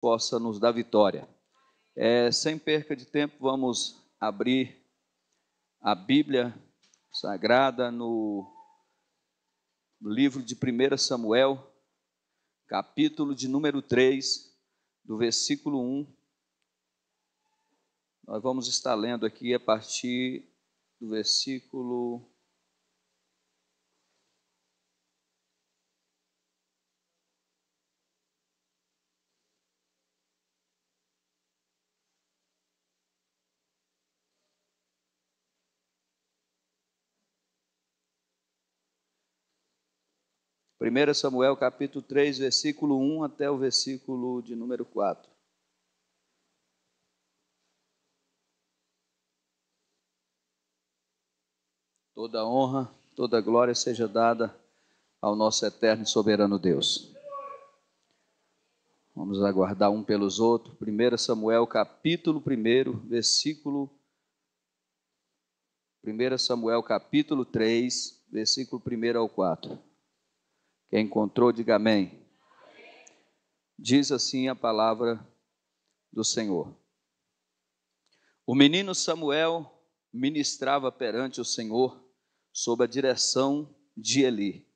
possa nos dar vitória. Sem perca de tempo, vamos abrir a Bíblia Sagrada no livro de 1 Samuel, capítulo de número 3, do versículo 1. Nós vamos estar lendo aqui a partir do versículo 1 Samuel, capítulo 3, versículo 1 até o versículo de número 4. Toda honra, toda glória seja dada ao nosso eterno e soberano Deus. Vamos aguardar um pelos outros. 1 Samuel, capítulo 1, versículo... 1 Samuel, capítulo 3, versículo 1 ao 4. Quem encontrou, diga amém. Diz assim a palavra do Senhor. O menino Samuel ministrava perante o Senhor sob a direção de Eli.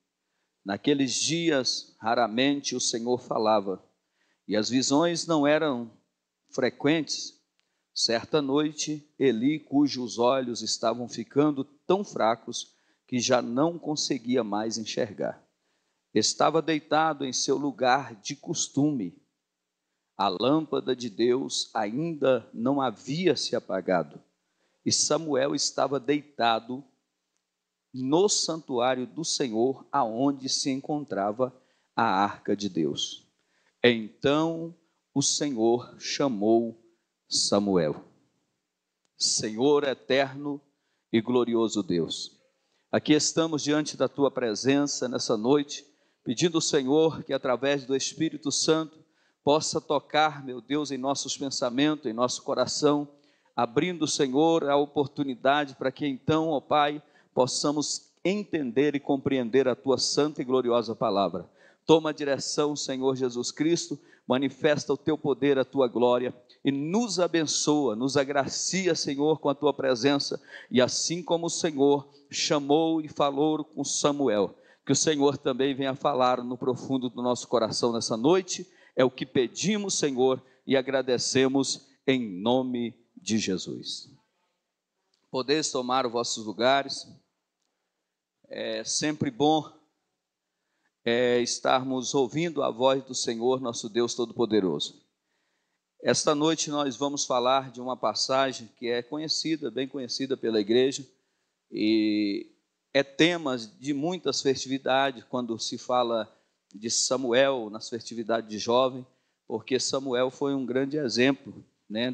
Naqueles dias, raramente o Senhor falava, e as visões não eram frequentes. Certa noite, Eli, cujos olhos estavam ficando tão fracos que já não conseguia mais enxergar, estava deitado em seu lugar de costume. A lâmpada de Deus ainda não havia se apagado, e Samuel estava deitado no santuário do Senhor, aonde se encontrava a arca de Deus. Então o Senhor chamou Samuel. Senhor eterno e glorioso Deus, aqui estamos diante da tua presença nessa noite, pedindo ao Senhor que através do Espírito Santo possa tocar, meu Deus, em nossos pensamentos, em nosso coração, abrindo, Senhor, a oportunidade para que então, ó Pai, possamos entender e compreender a tua santa e gloriosa palavra. Toma a direção, Senhor Jesus Cristo, manifesta o teu poder, a tua glória e nos abençoa, nos agracia, Senhor, com a tua presença, e assim como o Senhor chamou e falou com Samuel, que o Senhor também venha falar no profundo do nosso coração nessa noite. É o que pedimos, Senhor, e agradecemos em nome de Jesus. Podeis tomar os vossos lugares. É sempre bom estarmos ouvindo a voz do Senhor, nosso Deus Todo-Poderoso. Esta noite nós vamos falar de uma passagem que é conhecida, bem conhecida pela igreja, e é tema de muitas festividades, quando se fala de Samuel, nas festividades de jovem, porque Samuel foi um grande exemplo,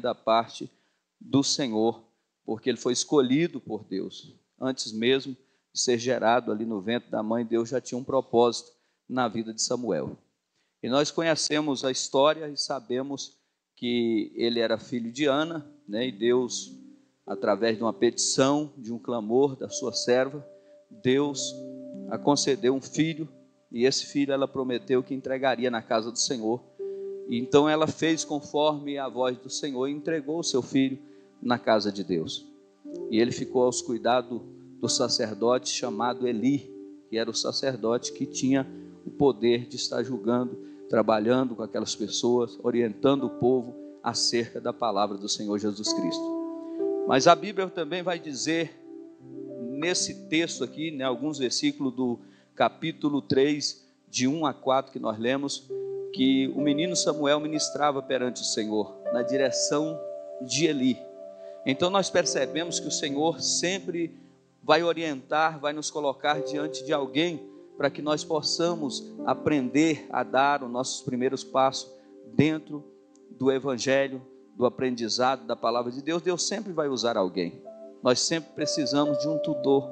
da parte do Senhor, porque ele foi escolhido por Deus. Antes mesmo de ser gerado ali no ventre da mãe, Deus já tinha um propósito na vida de Samuel. E nós conhecemos a história e sabemos que ele era filho de Ana, e Deus, através de uma petição, de um clamor da sua serva, Deus a concedeu um filho, e esse filho ela prometeu que entregaria na casa do Senhor. E então ela fez conforme a voz do Senhor e entregou o seu filho na casa de Deus. E ele ficou aos cuidados do sacerdote chamado Eli, que era o sacerdote que tinha o poder de estar julgando, trabalhando com aquelas pessoas, orientando o povo acerca da palavra do Senhor Jesus Cristo. Mas a Bíblia também vai dizer, nesse texto aqui, alguns versículos do capítulo 3, de 1 a 4 que nós lemos, que o menino Samuel ministrava perante o Senhor, na direção de Eli. Então nós percebemos que o Senhor sempre vai orientar, vai nos colocar diante de alguém, para que nós possamos aprender a dar os nossos primeiros passos dentro do Evangelho, do aprendizado da palavra de Deus. Deus sempre vai usar alguém. Nós sempre precisamos de um tutor,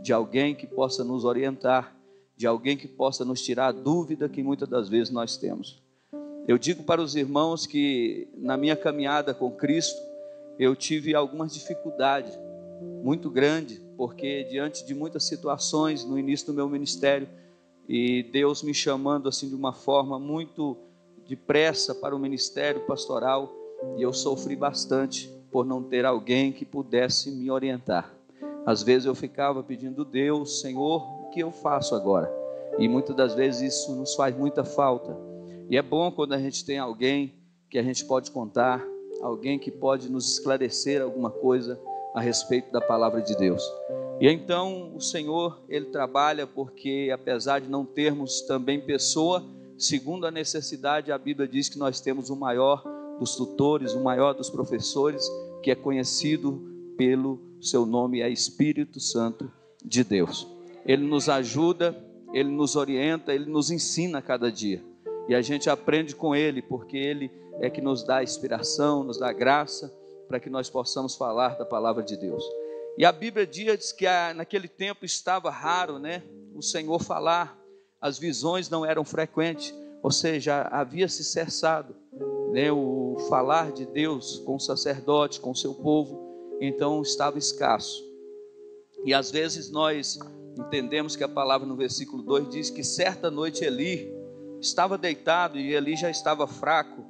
de alguém que possa nos orientar, de alguém que possa nos tirar a dúvida que muitas das vezes nós temos. Eu digo para os irmãos que na minha caminhada com Cristo, eu tive algumas dificuldades muito grandes, porque diante de muitas situações no início do meu ministério, e Deus me chamando assim de uma forma muito depressa para o ministério pastoral e eu sofri bastante por não ter alguém que pudesse me orientar. Às vezes eu ficava pedindo: Deus, Senhor, o que eu faço agora? E muitas das vezes isso nos faz muita falta. E é bom quando a gente tem alguém que a gente pode contar, alguém que pode nos esclarecer alguma coisa a respeito da palavra de Deus. E então o Senhor, Ele trabalha porque, apesar de não termos também pessoa, segundo a necessidade, a Bíblia diz que nós temos o maior dos tutores, o maior dos professores, que é conhecido pelo seu nome, é Espírito Santo de Deus. Ele nos ajuda, Ele nos orienta, Ele nos ensina a cada dia. E a gente aprende com Ele, porque Ele é que nos dá inspiração, nos dá graça, para que nós possamos falar da palavra de Deus. E a Bíblia diz que naquele tempo estava raro, o Senhor falar, as visões não eram frequentes, ou seja, havia se cessado, o falar de Deus com o sacerdote, com o seu povo, então estava escasso. E às vezes nós entendemos que a palavra no versículo 2 diz que certa noite Eli estava deitado e Eli já estava fraco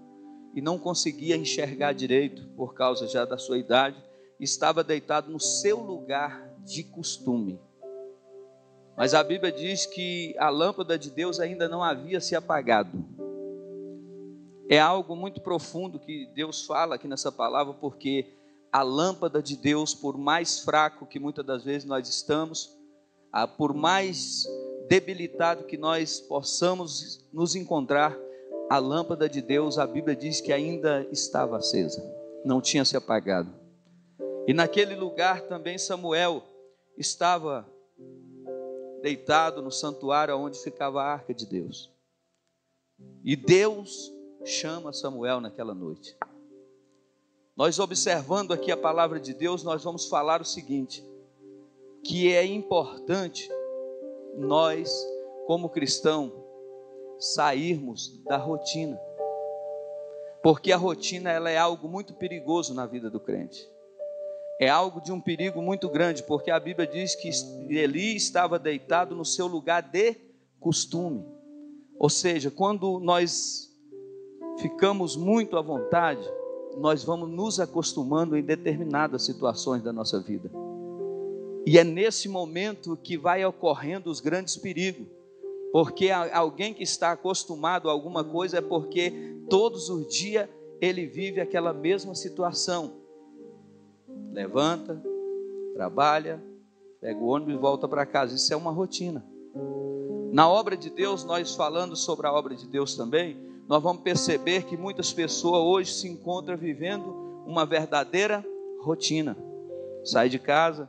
e não conseguia enxergar direito por causa já da sua idade, estava deitado no seu lugar de costume. Mas a Bíblia diz que a lâmpada de Deus ainda não havia se apagado. É algo muito profundo que Deus fala aqui nessa palavra, porque a lâmpada de Deus, por mais fraco que muitas das vezes nós estamos, por mais debilitado que nós possamos nos encontrar, a lâmpada de Deus, a Bíblia diz que ainda estava acesa, não tinha se apagado. E naquele lugar também Samuel estava deitado no santuário onde ficava a arca de Deus. E Deus chama Samuel naquela noite. Nós observando aqui a palavra de Deus, nós vamos falar o seguinte, que é importante nós, como cristãos, sairmos da rotina, porque a rotina ela é algo muito perigoso na vida do crente, é algo de um perigo muito grande, porque a Bíblia diz que Eli estava deitado no seu lugar de costume, ou seja, quando nós ficamos muito à vontade, nós vamos nos acostumando em determinadas situações da nossa vida, e é nesse momento que vai ocorrendo os grandes perigos, porque alguém que está acostumado a alguma coisa é porque todos os dias ele vive aquela mesma situação, levanta, trabalha, pega o ônibus e volta para casa, isso é uma rotina. Na obra de Deus, nós falando sobre a obra de Deus também, nós vamos perceber que muitas pessoas hoje se encontram vivendo uma verdadeira rotina, sai de casa,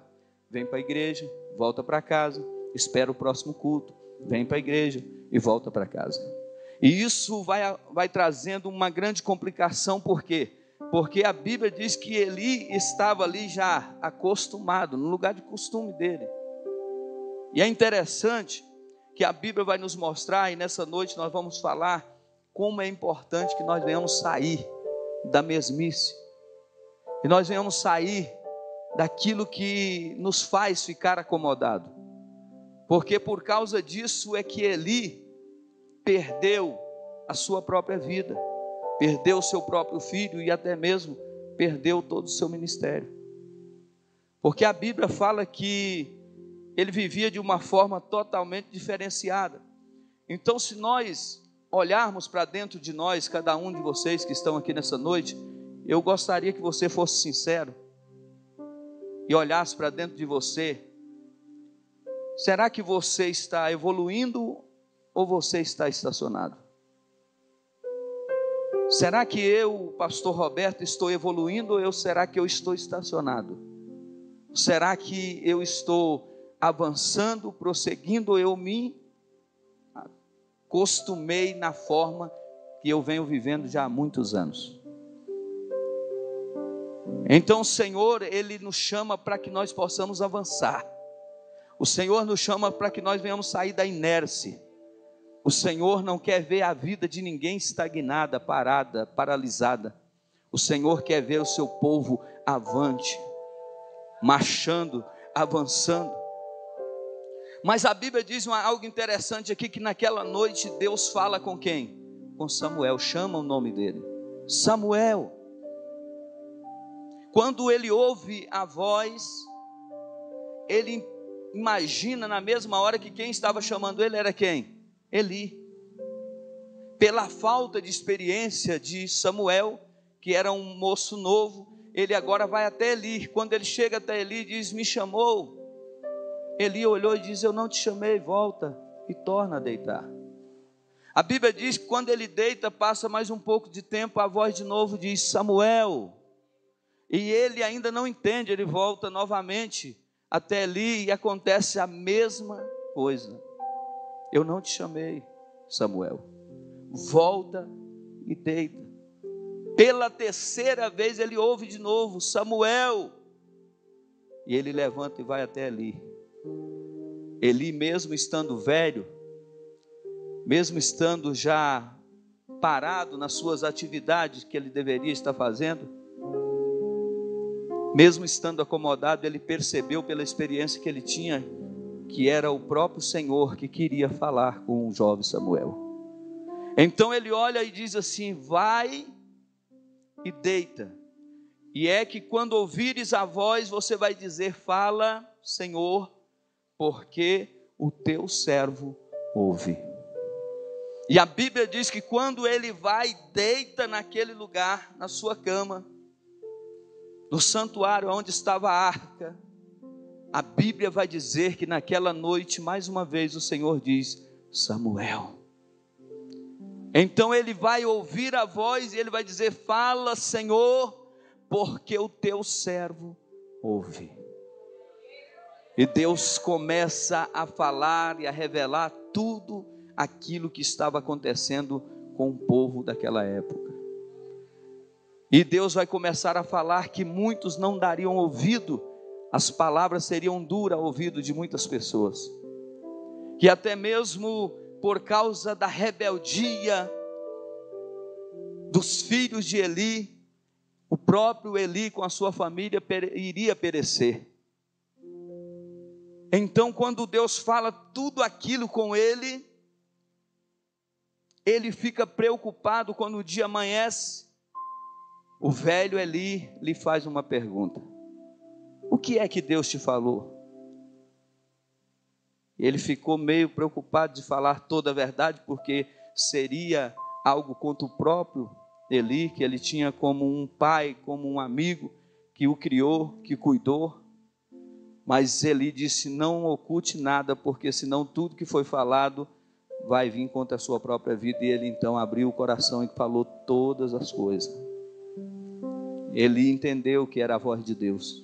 vem para a igreja, volta para casa, espera o próximo culto, vem para a igreja e volta para casa. E isso vai trazendo uma grande complicação, por quê? Porque a Bíblia diz que Eli estava ali já acostumado, no lugar de costume dele. E é interessante que a Bíblia vai nos mostrar, e nessa noite nós vamos falar como é importante que nós venhamos sair da mesmice, e nós venhamos sair daquilo que nos faz ficar acomodado. Porque por causa disso é que Eli perdeu a sua própria vida, perdeu o seu próprio filho e até mesmo perdeu todo o seu ministério. Porque a Bíblia fala que ele vivia de uma forma totalmente diferenciada. Então, se nós olharmos para dentro de nós, cada um de vocês que estão aqui nessa noite, eu gostaria que você fosse sincero e olhasse para dentro de você. Será que você está evoluindo ou você está estacionado? Será que eu, pastor Roberto, estou evoluindo ou será que eu estou estacionado? Será que eu estou avançando, prosseguindo, ou eu me acostumei na forma que eu venho vivendo já há muitos anos? Então o Senhor, Ele nos chama para que nós possamos avançar. O Senhor nos chama para que nós venhamos sair da inércia. O Senhor não quer ver a vida de ninguém estagnada, parada, paralisada. O Senhor quer ver o seu povo avante, marchando, avançando. Mas a Bíblia diz algo interessante aqui, que naquela noite Deus fala com quem? com Samuel, chama o nome dele, Samuel. Quando ele ouve a voz, ele imagina na mesma hora que quem estava chamando ele era quem? Eli. Pela falta de experiência de Samuel, que era um moço novo, ele agora vai até Eli. Quando ele chega até Eli, diz: me chamou. Eli olhou e diz: eu não te chamei, volta e torna a deitar. A Bíblia diz que quando ele deita, passa mais um pouco de tempo, a voz de novo diz: Samuel. E ele ainda não entende, ele volta novamente até Eli e acontece a mesma coisa. Eu não te chamei, Samuel. Volta e deita. Pela terceira vez ele ouve de novo: Samuel. E ele levanta e vai até Eli. Eli, mesmo estando velho, mesmo estando já parado nas suas atividades que ele deveria estar fazendo, mesmo estando acomodado, ele percebeu pela experiência que ele tinha, que era o próprio Senhor que queria falar com o jovem Samuel. Então ele olha e diz assim: vai e deita. E é que quando ouvires a voz, você vai dizer: fala, Senhor, porque o teu servo ouve. E a Bíblia diz que quando ele vai e deita naquele lugar, na sua cama, no santuário onde estava a arca, a Bíblia vai dizer que naquela noite, mais uma vez, o Senhor diz: Samuel. Então ele vai ouvir a voz e ele vai dizer: fala, Senhor, porque o teu servo ouve. E Deus começa a falar e a revelar tudo aquilo que estava acontecendo com o povo daquela época. E Deus vai começar a falar que muitos não dariam ouvido, as palavras seriam duras ao ouvido de muitas pessoas, que até mesmo por causa da rebeldia dos filhos de Eli, o próprio Eli com a sua família iria perecer. Então, quando Deus fala tudo aquilo com ele, ele fica preocupado. Quando o dia amanhece, o velho Eli lhe faz uma pergunta: o que é que Deus te falou? Ele ficou meio preocupado de falar toda a verdade, porque seria algo contra o próprio Eli, que ele tinha como um pai, como um amigo, que o criou, que cuidou. Mas Eli disse: não oculte nada, porque senão tudo que foi falado vai vir contra a sua própria vida. E ele então abriu o coração e falou todas as coisas. Eli entendeu que era a voz de Deus,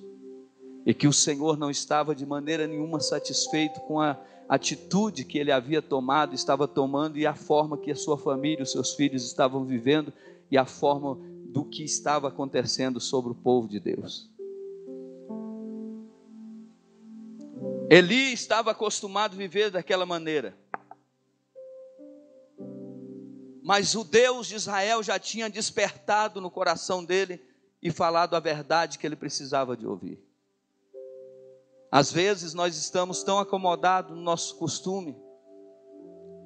e que o Senhor não estava de maneira nenhuma satisfeito com a atitude que ele havia tomado, estava tomando, e a forma que a sua família, os seus filhos estavam vivendo, e a forma do que estava acontecendo sobre o povo de Deus. Eli estava acostumado a viver daquela maneira, mas o Deus de Israel já tinha despertado no coração dele e falado a verdade que ele precisava de ouvir. Às vezes nós estamos tão acomodados no nosso costume,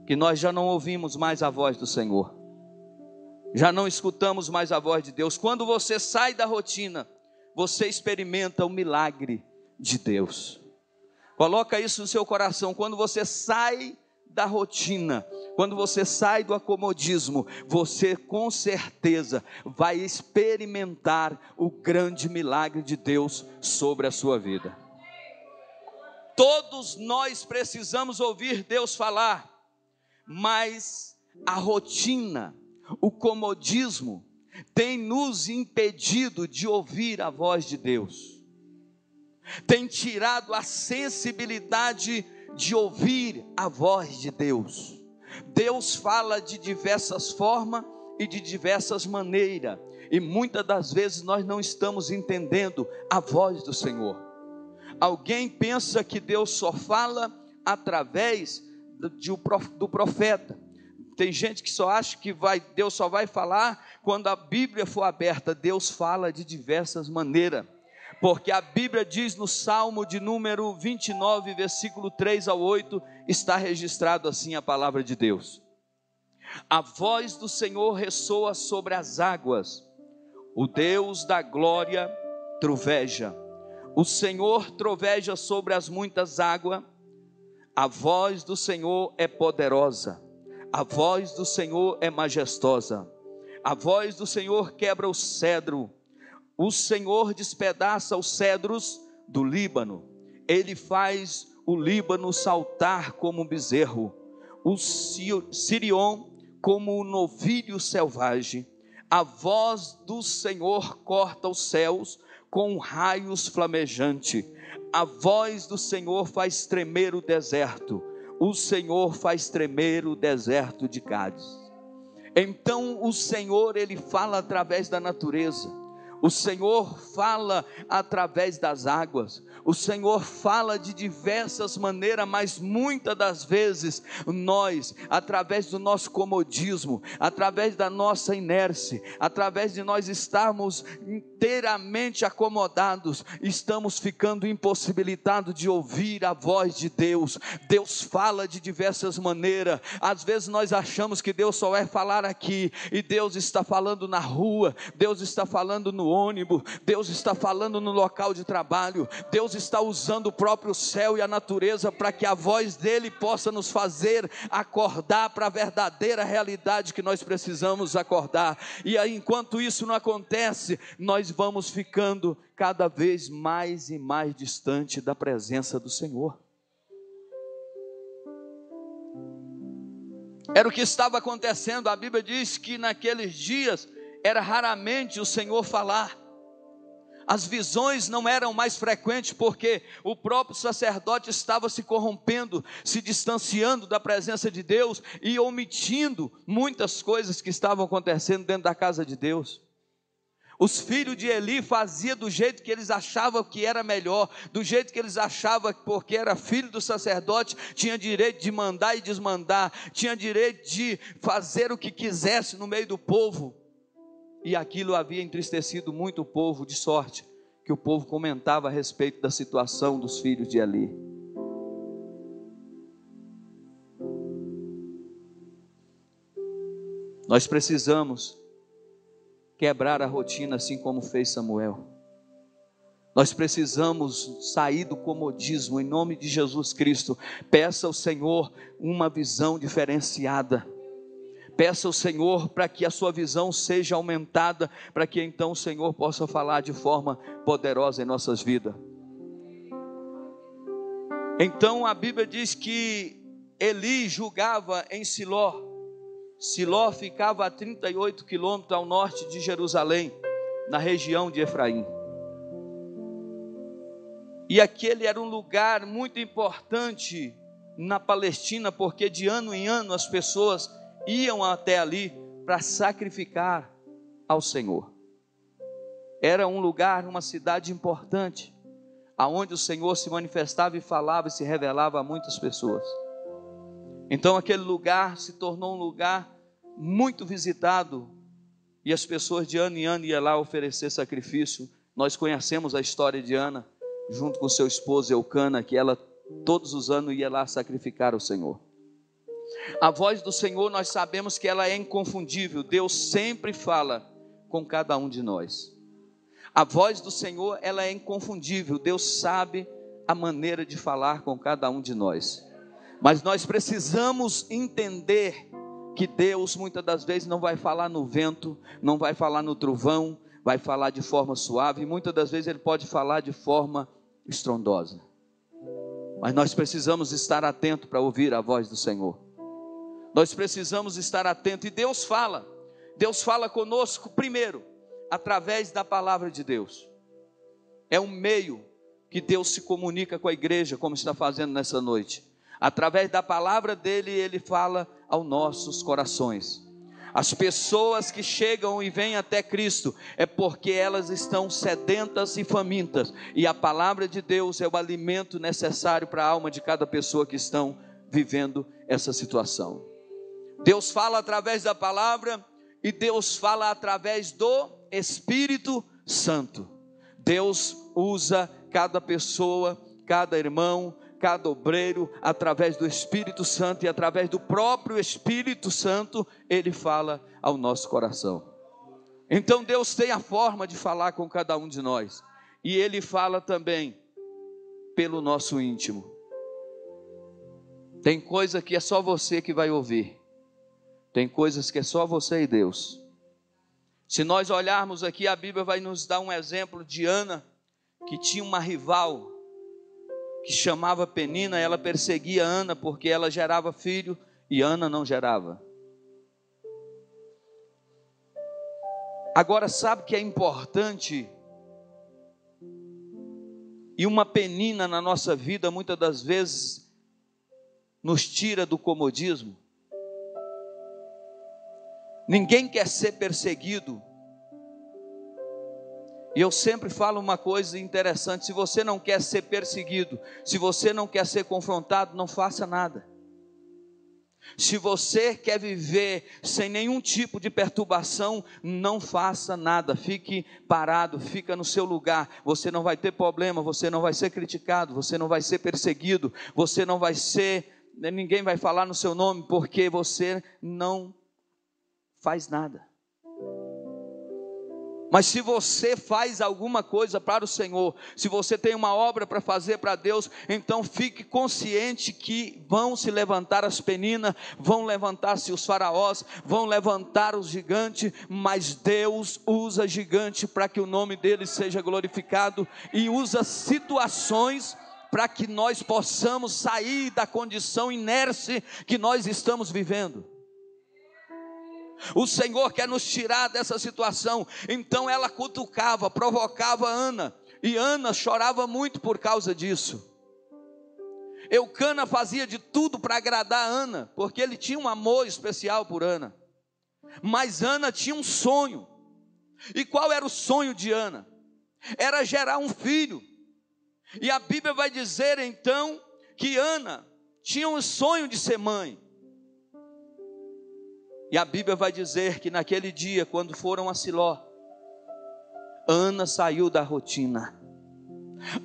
que nós já não ouvimos mais a voz do Senhor, já não escutamos mais a voz de Deus. Quando você sai da rotina, você experimenta o milagre de Deus. Coloca isso no seu coração. Quando você sai da rotina, quando você sai do acomodismo, você com certeza vai experimentar o grande milagre de Deus sobre a sua vida. Todos nós precisamos ouvir Deus falar, mas a rotina, o comodismo tem nos impedido de ouvir a voz de Deus. Tem tirado a sensibilidade de ouvir a voz de Deus. Deus fala de diversas formas e de diversas maneiras, e muitas das vezes nós não estamos entendendo a voz do Senhor. Alguém pensa que Deus só fala através do profeta. Tem gente que só acha que Deus só vai falar quando a Bíblia for aberta. Deus fala de diversas maneiras, porque a Bíblia diz no Salmo de número 29, versículo 3 ao 8, está registrado assim a palavra de Deus: A voz do Senhor ressoa sobre as águas. O Deus da glória troveja. O Senhor troveja sobre as muitas águas. A voz do Senhor é poderosa. A voz do Senhor é majestosa. A voz do Senhor quebra o cedro. O Senhor despedaça os cedros do Líbano. Ele faz o Líbano saltar como um bezerro. O Sirion como um novilho selvagem. A voz do Senhor corta os céus com raios flamejantes. A voz do Senhor faz tremer o deserto. O Senhor faz tremer o deserto de Cádiz. Então o Senhor, Ele fala através da natureza. O Senhor fala através das águas. O Senhor fala de diversas maneiras, mas muitas das vezes nós, através do nosso comodismo, através da nossa inércia, através de nós estarmos inteiramente acomodados, estamos ficando impossibilitados de ouvir a voz de Deus. Deus fala de diversas maneiras. Às vezes nós achamos que Deus só vai falar aqui, e Deus está falando na rua, Deus está falando no ônibus, Deus está falando no local de trabalho. Deus está usando o próprio céu e a natureza para que a voz dele possa nos fazer acordar para a verdadeira realidade que nós precisamos acordar. E aí, enquanto isso não acontece, nós vamos ficando cada vez mais e mais distante da presença do Senhor. Era o que estava acontecendo. A Bíblia diz que naqueles dias era raramente o Senhor falar. As visões não eram mais frequentes, porque o próprio sacerdote estava se corrompendo, se distanciando da presença de Deus e omitindo muitas coisas que estavam acontecendo dentro da casa de Deus. Os filhos de Eli faziam do jeito que eles achavam que era melhor, do jeito que eles achavam, porque era filho do sacerdote, tinha direito de mandar e desmandar, tinha direito de fazer o que quisesse no meio do povo. E aquilo havia entristecido muito o povo, de sorte que o povo comentava a respeito da situação dos filhos de Eli. Nós precisamos quebrar a rotina, assim como fez Samuel. Nós precisamos sair do comodismo, em nome de Jesus Cristo. Peça ao Senhor uma visão diferenciada. Peça ao Senhor para que a sua visão seja aumentada, para que então o Senhor possa falar de forma poderosa em nossas vidas. Então a Bíblia diz que Eli julgava em Siló. Siló ficava a 38 quilômetros ao norte de Jerusalém, na região de Efraim. E aquele era um lugar muito importante na Palestina, porque de ano em ano as pessoas iam até ali para sacrificar ao Senhor. Era um lugar, uma cidade importante, aonde o Senhor se manifestava e falava e se revelava a muitas pessoas. Então aquele lugar se tornou um lugar muito visitado, e as pessoas de ano em ano iam lá oferecer sacrifício. Nós conhecemos a história de Ana, junto com seu esposo Eucana, que ela todos os anos ia lá sacrificar ao Senhor. A voz do Senhor, nós sabemos que ela é inconfundível. Deus sempre fala com cada um de nós. A voz do Senhor, ela é inconfundível. Deus sabe a maneira de falar com cada um de nós. Mas nós precisamos entender que Deus muitas das vezes não vai falar no vento, não vai falar no trovão, vai falar de forma suave, e muitas das vezes Ele pode falar de forma estrondosa. Mas nós precisamos estar atentos para ouvir a voz do Senhor. Nós precisamos estar atentos, e Deus fala conosco primeiro, através da palavra de Deus. É um meio que Deus se comunica com a igreja, como está fazendo nessa noite. Através da palavra dele, Ele fala aos nossos corações. As pessoas que chegam e vêm até Cristo, é porque elas estão sedentas e famintas, e a palavra de Deus é o alimento necessário para a alma de cada pessoa que estão vivendo essa situação. Deus fala através da palavra, e Deus fala através do Espírito Santo. Deus usa cada pessoa, cada irmão, cada obreiro, através do Espírito Santo e através do próprio Espírito Santo, Ele fala ao nosso coração. Então Deus tem a forma de falar com cada um de nós, e Ele fala também pelo nosso íntimo. Tem coisa que é só você que vai ouvir, tem coisas que é só você e Deus. Se nós olharmos aqui, a Bíblia vai nos dar um exemplo de Ana, que tinha uma rival, que chamava Penina. Ela perseguia Ana, porque ela gerava filho, e Ana não gerava. Agora, sabe que é importante? E uma penina na nossa vida, muitas das vezes, nos tira do comodismo. Ninguém quer ser perseguido. E eu sempre falo uma coisa interessante: se você não quer ser perseguido, se você não quer ser confrontado, não faça nada. Se você quer viver sem nenhum tipo de perturbação, não faça nada, fique parado, fica no seu lugar. Você não vai ter problema, você não vai ser criticado, você não vai ser perseguido, você não vai ser, ninguém vai falar no seu nome, porque você não faz nada. Mas se você faz alguma coisa para o Senhor, se você tem uma obra para fazer para Deus, então fique consciente que vão se levantar as peninas, vão levantar-se os faraós, vão levantar os gigantes, mas Deus usa gigante para que o nome dele seja glorificado, e usa situações para que nós possamos sair da condição inerte que nós estamos vivendo. O Senhor quer nos tirar dessa situação. Então ela cutucava, provocava Ana, e Ana chorava muito por causa disso. Eucana fazia de tudo para agradar Ana, porque ele tinha um amor especial por Ana. Mas Ana tinha um sonho. E qual era o sonho de Ana? Era gerar um filho. E a Bíblia vai dizer então que Ana tinha um sonho de ser mãe. E a Bíblia vai dizer que naquele dia, quando foram a Siló, Ana saiu da rotina.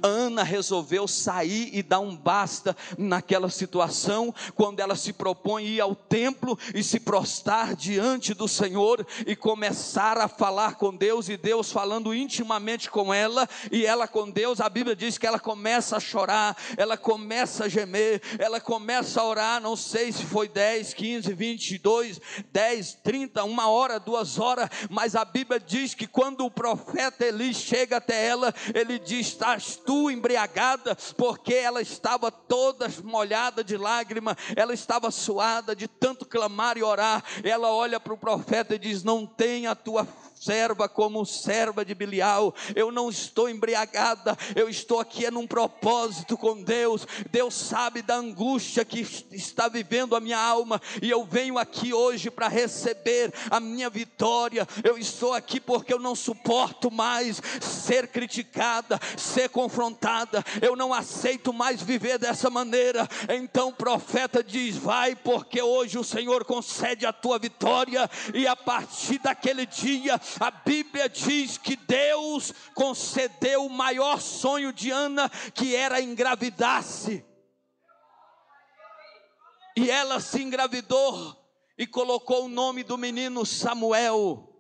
Ana resolveu sair e dar um basta naquela situação, quando ela se propõe ir ao templo e se prostrar diante do Senhor e começar a falar com Deus, e Deus falando intimamente com ela, e ela com Deus. A Bíblia diz que ela começa a chorar, ela começa a gemer, ela começa a orar. Não sei se foi 10, 15, 22, 10, 30, 1 hora, 2 horas, mas a Bíblia diz que quando o profeta Eli chega até ela, ele diz: estás tu embriagada? Porque ela estava toda molhada de lágrima, ela estava suada de tanto clamar e orar. Ela olha para o profeta e diz: não tenha a tua serva como serva de Bilial, eu não estou embriagada, eu estou aqui num propósito com Deus. Deus sabe da angústia que está vivendo a minha alma, e eu venho aqui hoje para receber a minha vitória. Eu estou aqui porque eu não suporto mais ser criticada, ser confrontada, eu não aceito mais viver dessa maneira. Então o profeta diz: vai, porque hoje o Senhor concede a tua vitória. E a partir daquele dia, a Bíblia diz que Deus concedeu o maior sonho de Ana, que era engravidar-se. E ela se engravidou e colocou o nome do menino Samuel.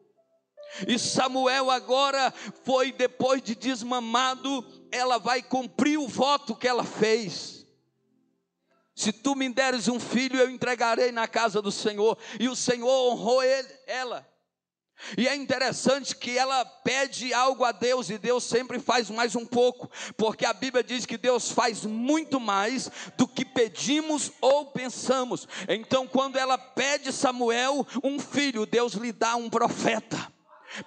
E Samuel agora foi, depois de desmamado, ela vai cumprir o voto que ela fez. Se tu me deres um filho, eu entregarei na casa do Senhor. E o Senhor honrou ela. E é interessante que ela pede algo a Deus, e Deus sempre faz mais um pouco, porque a Bíblia diz que Deus faz muito mais do que pedimos ou pensamos. Então quando ela pede Samuel, um filho, Deus lhe dá um profeta.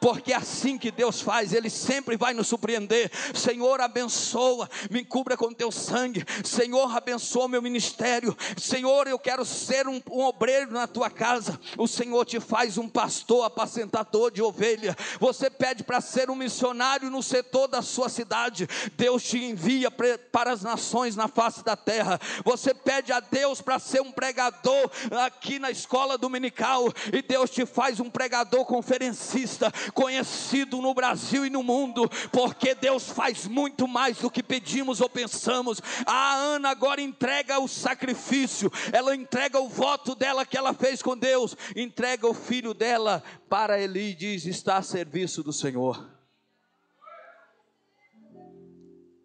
Porque é assim que Deus faz, Ele sempre vai nos surpreender. Senhor, abençoa, me cubra com teu sangue. Senhor, abençoa meu ministério. Senhor, eu quero ser um obreiro na tua casa. O Senhor te faz um pastor, apacentador de ovelha. Você pede para ser um missionário no setor da sua cidade, Deus te envia para as nações na face da terra. Você pede a Deus para ser um pregador aqui na escola dominical, e Deus te faz um pregador conferencista. conhecido no Brasil e no mundo, porque Deus faz muito mais do que pedimos ou pensamos. A Ana agora entrega o sacrifício, ela entrega o voto dela que ela fez com Deus, entrega o filho dela para Eli e diz: está a serviço do Senhor.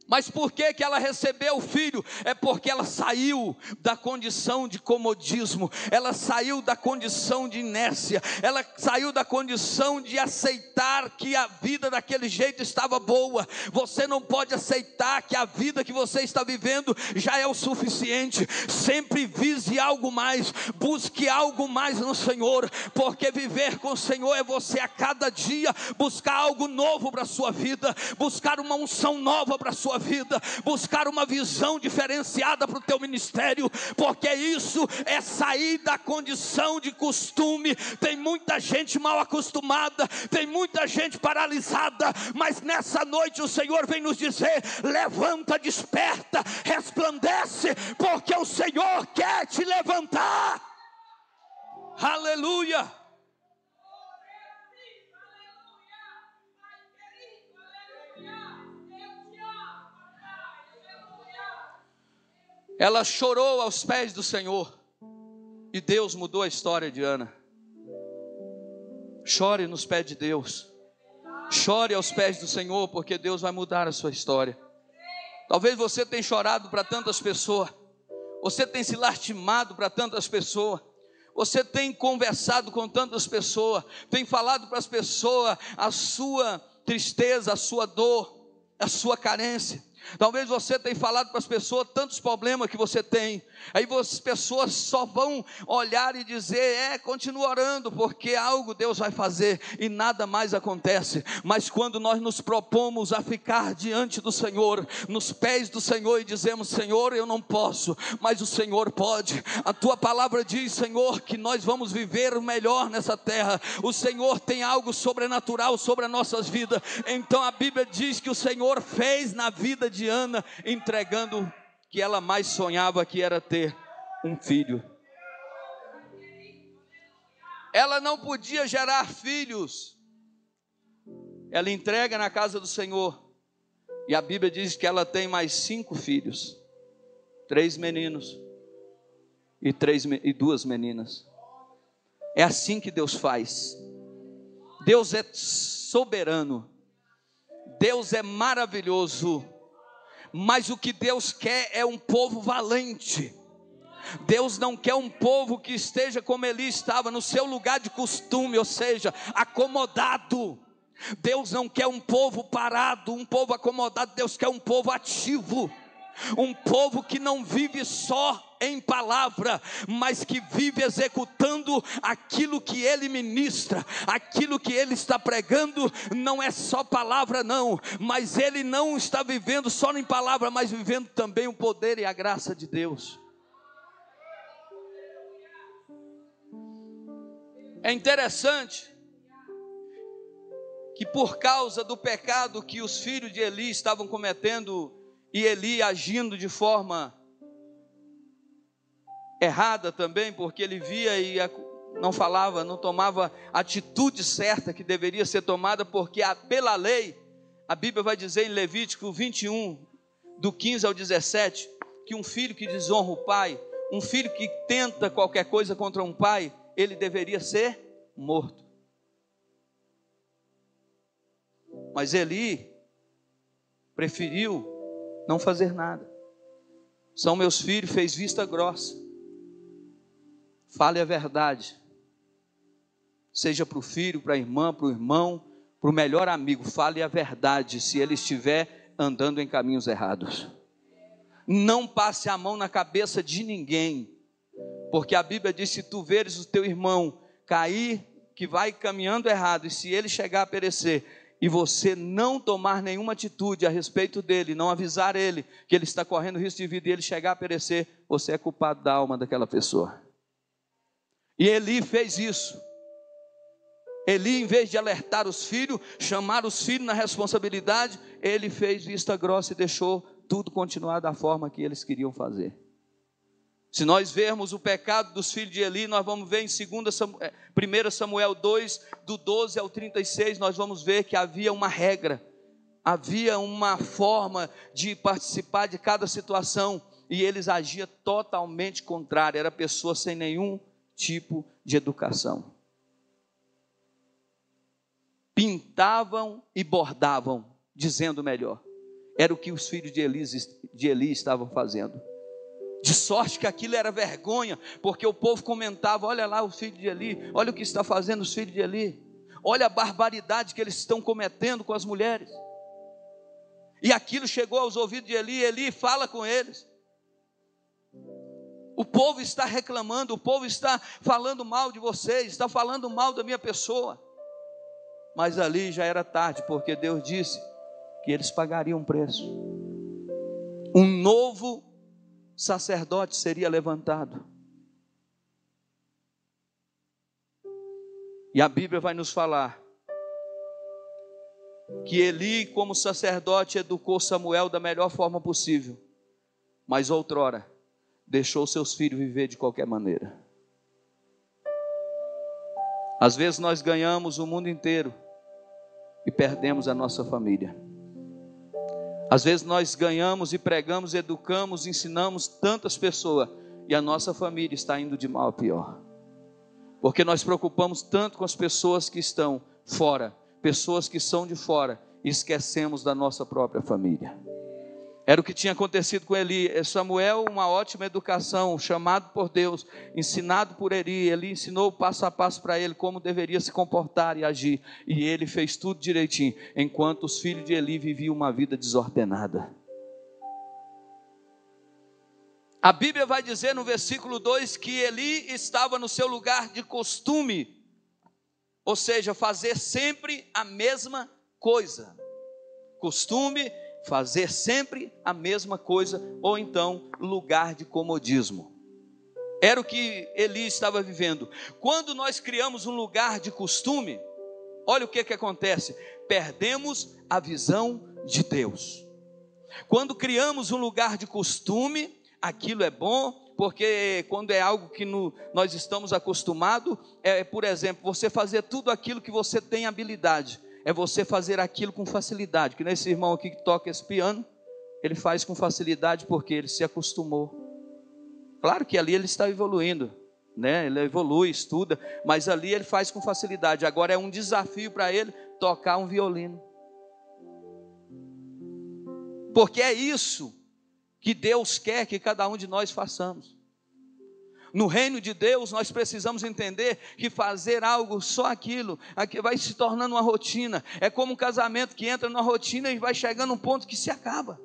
Mas por que ela recebeu o filho? É porque ela saiu da condição de comodismo, ela saiu da condição de inércia, ela saiu da condição de aceitar que a vida daquele jeito estava boa. Você não pode aceitar que a vida que você está vivendo já é o suficiente. Sempre vise algo mais, busque algo mais no Senhor, porque viver com o Senhor é você a cada dia buscar algo novo para a sua vida, buscar uma unção nova para a sua vida, buscar uma visão diferenciada para o teu ministério, porque isso é sair da condição de costume. Tem muita gente mal acostumada, tem muita gente paralisada, mas nessa noite o Senhor vem nos dizer: levanta, desperta, resplandece, porque o Senhor quer te levantar. Aleluia. Ela chorou aos pés do Senhor e Deus mudou a história de Ana. Chore nos pés de Deus, chore aos pés do Senhor, porque Deus vai mudar a sua história. Talvez você tenha chorado para tantas pessoas, você tem se lastimado para tantas pessoas, você tem conversado com tantas pessoas, tem falado para as pessoas a sua tristeza, a sua dor, a sua carência. Talvez você tenha falado para as pessoas tantos problemas que você tem, aí as pessoas só vão olhar e dizer: continua orando, porque algo Deus vai fazer, e nada mais acontece. Mas quando nós nos propomos a ficar diante do Senhor, nos pés do Senhor, e dizemos: Senhor, eu não posso, mas o Senhor pode. A tua palavra diz, Senhor, que nós vamos viver o melhor nessa terra. O Senhor tem algo sobrenatural sobre as nossas vidas. Então a Bíblia diz que o Senhor fez na vida de Ana, entregando o que ela mais sonhava, que era ter um filho. Ela não podia gerar filhos, ela entrega na casa do Senhor, e a Bíblia diz que ela tem mais 5 filhos, 3 meninos e 2 meninas. É assim que Deus faz. Deus é soberano, Deus é maravilhoso, mas o que Deus quer é um povo valente. Deus não quer um povo que esteja como Eli estava, no seu lugar de costume, ou seja, acomodado. Deus não quer um povo parado, um povo acomodado. Deus quer um povo ativo, um povo que não vive só em palavra, mas que vive executando aquilo que ele ministra, aquilo que ele está pregando. Não é só palavra não, mas ele não está vivendo só em palavra, mas vivendo também o poder e a graça de Deus. É interessante que por causa do pecado que os filhos de Eli estavam cometendo, e Eli agindo de forma errada também, porque ele via e não falava, não tomava a atitude certa que deveria ser tomada, porque pela lei, a Bíblia vai dizer em Levítico 21, do 15 ao 17, que um filho que desonra o pai, um filho que tenta qualquer coisa contra um pai, ele deveria ser morto. Mas Eli preferiu não fazer nada. São meus filhos, fez vista grossa. Fale a verdade, seja para o filho, para a irmã, para o irmão, para o melhor amigo. Fale a verdade se ele estiver andando em caminhos errados. Não passe a mão na cabeça de ninguém, porque a Bíblia diz: se tu veres o teu irmão cair, que vai caminhando errado, e se ele chegar a perecer, e você não tomar nenhuma atitude a respeito dele, não avisar ele que ele está correndo risco de vida, e ele chegar a perecer, você é culpado da alma daquela pessoa. E Eli fez isso. Eli, em vez de alertar os filhos, chamar os filhos na responsabilidade, ele fez vista grossa e deixou tudo continuar da forma que eles queriam fazer. Se nós vermos o pecado dos filhos de Eli, nós vamos ver em 1 Samuel 2, do 12 ao 36, nós vamos ver que havia uma regra, havia uma forma de participar de cada situação, e eles agiam totalmente contrário, era pessoa sem nenhum tipo de educação. Pintavam e bordavam, dizendo melhor. Era o que os filhos de Eli estavam fazendo. De sorte que aquilo era vergonha, porque o povo comentava: olha lá os filhos de Eli, olha o que está fazendo os filhos de Eli, olha a barbaridade que eles estão cometendo com as mulheres. E aquilo chegou aos ouvidos de Eli, Eli fala com eles. O povo está reclamando, o povo está falando mal de vocês, está falando mal da minha pessoa. Mas ali já era tarde, porque Deus disse que eles pagariam um preço. Um novo sacerdote seria levantado. E a Bíblia vai nos falar que Eli, como sacerdote, educou Samuel da melhor forma possível, mas outrora deixou seus filhos viver de qualquer maneira. Às vezes nós ganhamos o mundo inteiro e perdemos a nossa família. Às vezes nós ganhamos e pregamos, educamos, ensinamos tantas pessoas, e a nossa família está indo de mal a pior, porque nós preocupamos tanto com as pessoas que estão fora, pessoas que são de fora, e esquecemos da nossa própria família. Era o que tinha acontecido com Eli. Samuel, uma ótima educação, chamado por Deus, ensinado por Eli. Ele ensinou passo a passo para ele como deveria se comportar e agir. E ele fez tudo direitinho, enquanto os filhos de Eli viviam uma vida desordenada. A Bíblia vai dizer no versículo 2 que Eli estava no seu lugar de costume, ou seja, fazer sempre a mesma coisa. Costume, fazer sempre a mesma coisa, ou então lugar de comodismo. Era o que Eli estava vivendo. Quando nós criamos um lugar de costume, olha o que acontece: perdemos a visão de Deus. Quando criamos um lugar de costume, aquilo é bom, porque quando é algo que nós estamos acostumados, por exemplo, você fazer tudo aquilo que você tem habilidade. É você fazer aquilo com facilidade, que nesse irmão aqui que toca esse piano, ele faz com facilidade porque ele se acostumou. Claro que ali ele está evoluindo, né? Ele evolui, estuda, mas ali ele faz com facilidade. Agora é um desafio para ele tocar um violino, porque é isso que Deus quer que cada um de nós façamos. No reino de Deus, nós precisamos entender que fazer algo, só aquilo vai se tornando uma rotina. É como um casamento que entra numa rotina e vai chegando um ponto que se acaba.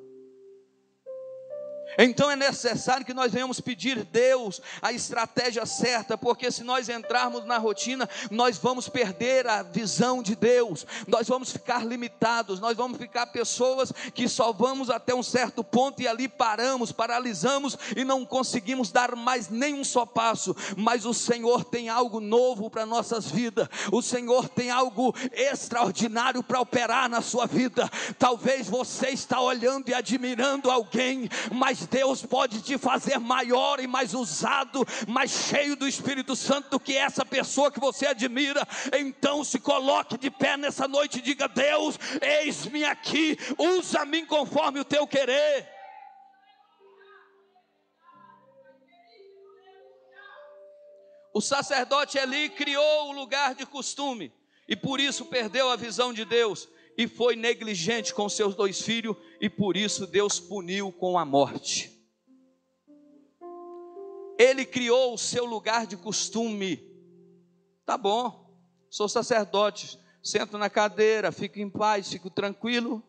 Então é necessário que nós venhamos pedir a Deus a estratégia certa, porque se nós entrarmos na rotina, nós vamos perder a visão de Deus, nós vamos ficar limitados, nós vamos ficar pessoas que só vamos até um certo ponto e ali paralisamos e não conseguimos dar mais nenhum só passo. Mas o Senhor tem algo novo para nossas vidas, o Senhor tem algo extraordinário para operar na sua vida. Talvez você está olhando e admirando alguém, mas Deus pode te fazer maior e mais usado, mais cheio do Espírito Santo do que essa pessoa que você admira. Então se coloque de pé nessa noite e diga: Deus, eis-me aqui, usa-me conforme o teu querer. O sacerdote Eli criou o lugar de costume e por isso perdeu a visão de Deus e foi negligente com seus 2 filhos, e por isso Deus puniu com a morte. Ele criou o seu lugar de costume. Tá bom, sou sacerdote, sento na cadeira, fico em paz, fico tranquilo.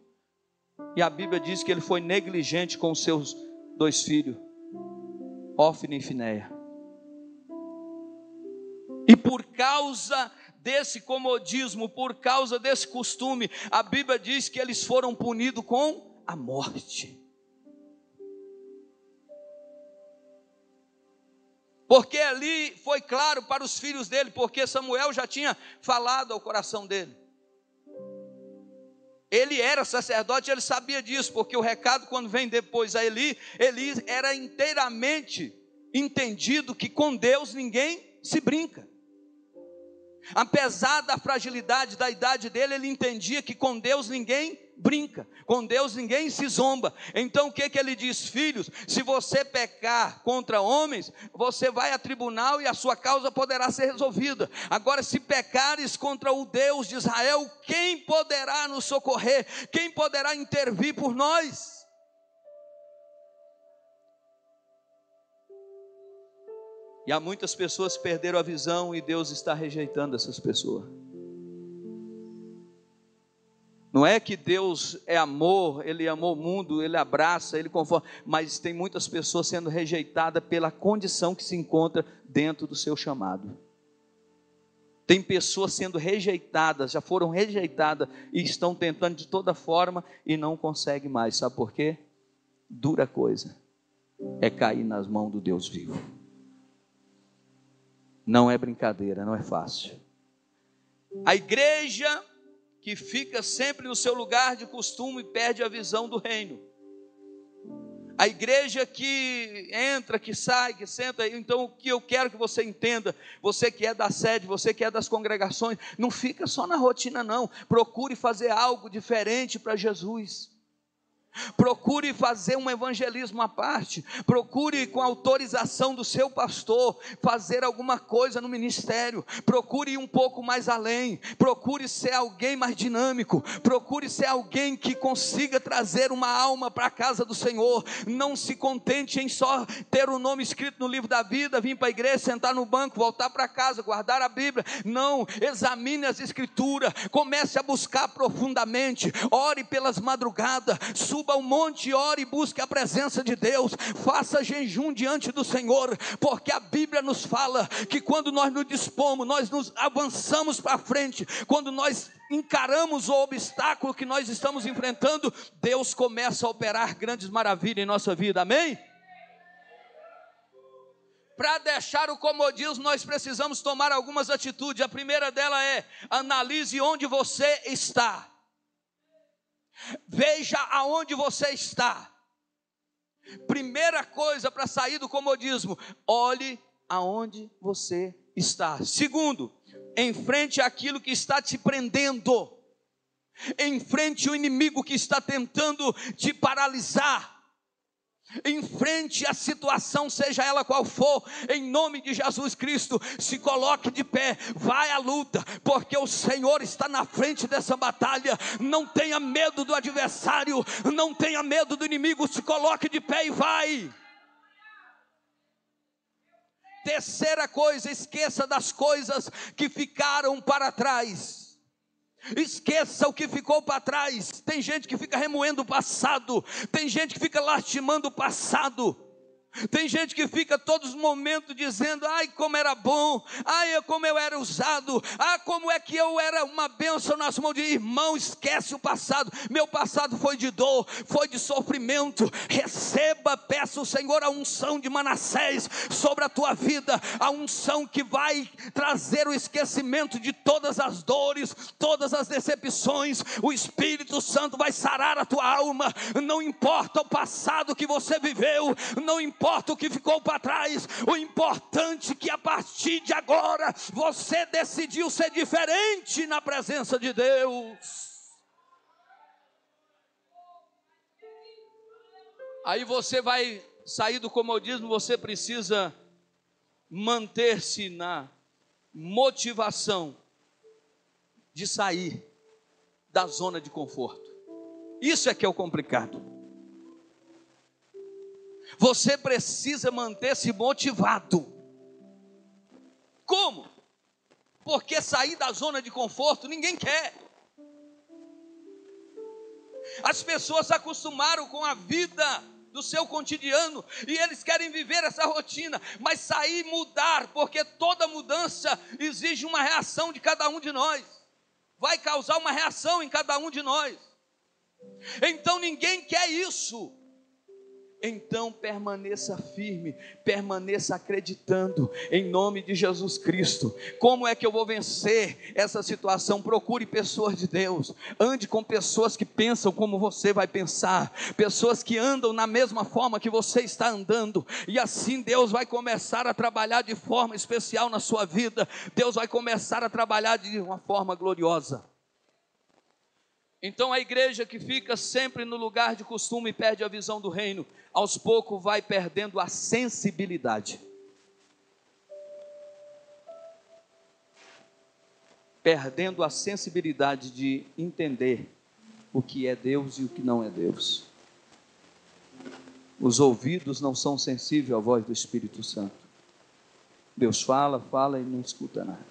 E a Bíblia diz que ele foi negligente com os seus 2 filhos, Hófni e Finéia. E por causa desse comodismo, por causa desse costume, a Bíblia diz que eles foram punidos com a morte. Porque ali foi claro para os filhos dele, porque Samuel já tinha falado ao coração dele. Ele era sacerdote, ele sabia disso, porque o recado quando vem depois a Eli era inteiramente entendido que com Deus ninguém se brinca. Apesar da fragilidade da idade dele, ele entendia que com Deus ninguém brinca, com Deus ninguém se zomba. Então o que ele diz? Filhos, se você pecar contra homens, você vai a tribunal e a sua causa poderá ser resolvida. Agora, se pecares contra o Deus de Israel, quem poderá nos socorrer? Quem poderá intervir por nós? E há muitas pessoas que perderam a visão e Deus está rejeitando essas pessoas. Não é que Deus é amor, Ele amou o mundo, Ele abraça, Ele conforta, mas tem muitas pessoas sendo rejeitadas pela condição que se encontra dentro do seu chamado. Tem pessoas sendo rejeitadas, já foram rejeitadas e estão tentando de toda forma e não conseguem mais. Sabe por quê? Dura coisa é cair nas mãos do Deus vivo. Não é brincadeira, não é fácil. A igreja que fica sempre no seu lugar de costume perde a visão do reino. A igreja que entra, que sai, que senta. Então o que eu quero que você entenda, você que é da sede, você que é das congregações, não fica só na rotina não, procure fazer algo diferente para Jesus. Procure fazer um evangelismo à parte, procure com autorização do seu pastor, fazer alguma coisa no ministério, procure ir um pouco mais além, procure ser alguém mais dinâmico, procure ser alguém que consiga trazer uma alma para a casa do Senhor. Não se contente em só ter o nome escrito no livro da vida, vir para a igreja, sentar no banco, voltar para casa, guardar a Bíblia. Não, examine as escrituras, comece a buscar profundamente, ore pelas madrugadas, suba ao monte, ore e busque a presença de Deus, faça jejum diante do Senhor, porque a Bíblia nos fala que quando nós nos dispomos, nós nos avançamos para frente, quando nós encaramos o obstáculo que nós estamos enfrentando, Deus começa a operar grandes maravilhas em nossa vida, amém? Para deixar o comodismo, nós precisamos tomar algumas atitudes. A primeira dela é: analise onde você está. Veja aonde você está. Primeira coisa para sair do comodismo: olhe aonde você está. Segundo, enfrente aquilo que está te prendendo. Enfrente o inimigo que está tentando te paralisar. Enfrente a situação, seja ela qual for, em nome de Jesus Cristo. Se coloque de pé, vai à luta, porque o Senhor está na frente dessa batalha. Não tenha medo do adversário, não tenha medo do inimigo. Se coloque de pé e vai. Terceira coisa: esqueça das coisas que ficaram para trás. Esqueça o que ficou para trás. Tem gente que fica remoendo o passado, tem gente que fica lastimando o passado, tem gente que fica todos os momentos dizendo: ai, como era bom, ai, como eu era usado, ah, como é que eu era uma bênção nas mãos de irmão. Esquece o passado. Meu passado foi de dor, foi de sofrimento. Receba, peça ao Senhor a unção de Manassés sobre a tua vida, a unção que vai trazer o esquecimento de todas as dores, todas as decepções. O Espírito Santo vai sarar a tua alma. Não importa o passado que você viveu, não importa o que ficou para trás, o importante é que a partir de agora você decidiu ser diferente na presença de Deus. Aí você vai sair do comodismo. Você precisa manter-se na motivação de sair da zona de conforto. Isso é que é o complicado. Você precisa manter-se motivado. Como? Porque sair da zona de conforto ninguém quer. As pessoas acostumaram com a vida do seu cotidiano e eles querem viver essa rotina, mas sair, mudar, porque toda mudança exige uma reação de cada um de nós, vai causar uma reação em cada um de nós. Então ninguém quer isso. Então permaneça firme, permaneça acreditando em nome de Jesus Cristo. Como é que eu vou vencer essa situação? Procure pessoas de Deus, ande com pessoas que pensam como você vai pensar, pessoas que andam na mesma forma que você está andando, e assim Deus vai começar a trabalhar de forma especial na sua vida. Deus vai começar a trabalhar de uma forma gloriosa. Então a igreja que fica sempre no lugar de costume perde a visão do reino, aos poucos vai perdendo a sensibilidade. Perdendo a sensibilidade de entender o que é Deus e o que não é Deus. Os ouvidos não são sensíveis à voz do Espírito Santo. Deus fala e não escuta nada.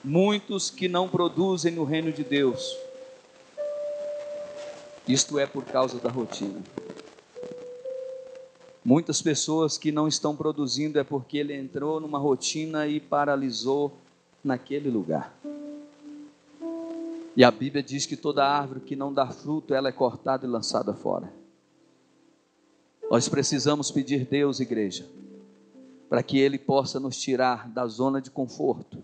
Muitos que não produzem no reino de Deus, isto é por causa da rotina. Muitas pessoas que não estão produzindo é porque ele entrou numa rotina e paralisou naquele lugar. E a Bíblia diz que toda árvore que não dá fruto, ela é cortada e lançada fora. Nós precisamos pedir a Deus, igreja, para que Ele possa nos tirar da zona de conforto.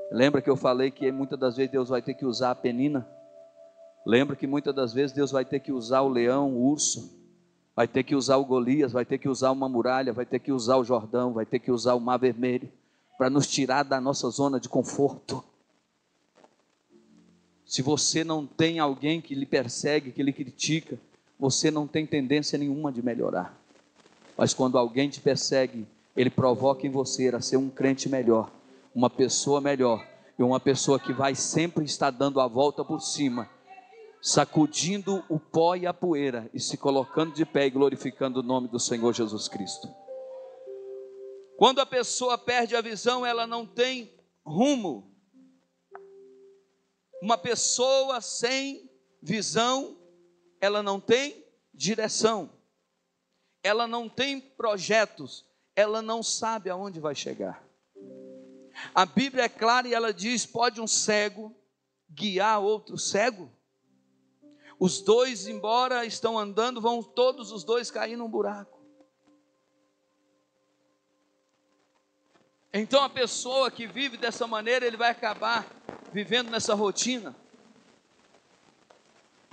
Lembra que eu falei que muitas das vezes Deus vai ter que usar a penina? Lembra que muitas das vezes Deus vai ter que usar o leão, o urso, vai ter que usar o Golias, vai ter que usar uma muralha, vai ter que usar o Jordão, vai ter que usar o Mar Vermelho, para nos tirar da nossa zona de conforto. Se você não tem alguém que lhe persegue, que lhe critica, você não tem tendência nenhuma de melhorar. Mas quando alguém te persegue, ele provoca em você a ser um crente melhor, uma pessoa melhor, e uma pessoa que vai sempre estar dando a volta por cima, sacudindo o pó e a poeira, e se colocando de pé e glorificando o nome do Senhor Jesus Cristo. Quando a pessoa perde a visão, ela não tem rumo. Uma pessoa sem visão, ela não tem direção, ela não tem projetos, ela não sabe aonde vai chegar. A Bíblia é clara e ela diz: pode um cego guiar outro cego? Os dois, embora estão andando, vão todos os dois cair num buraco. Então a pessoa que vive dessa maneira, ele vai acabar vivendo nessa rotina.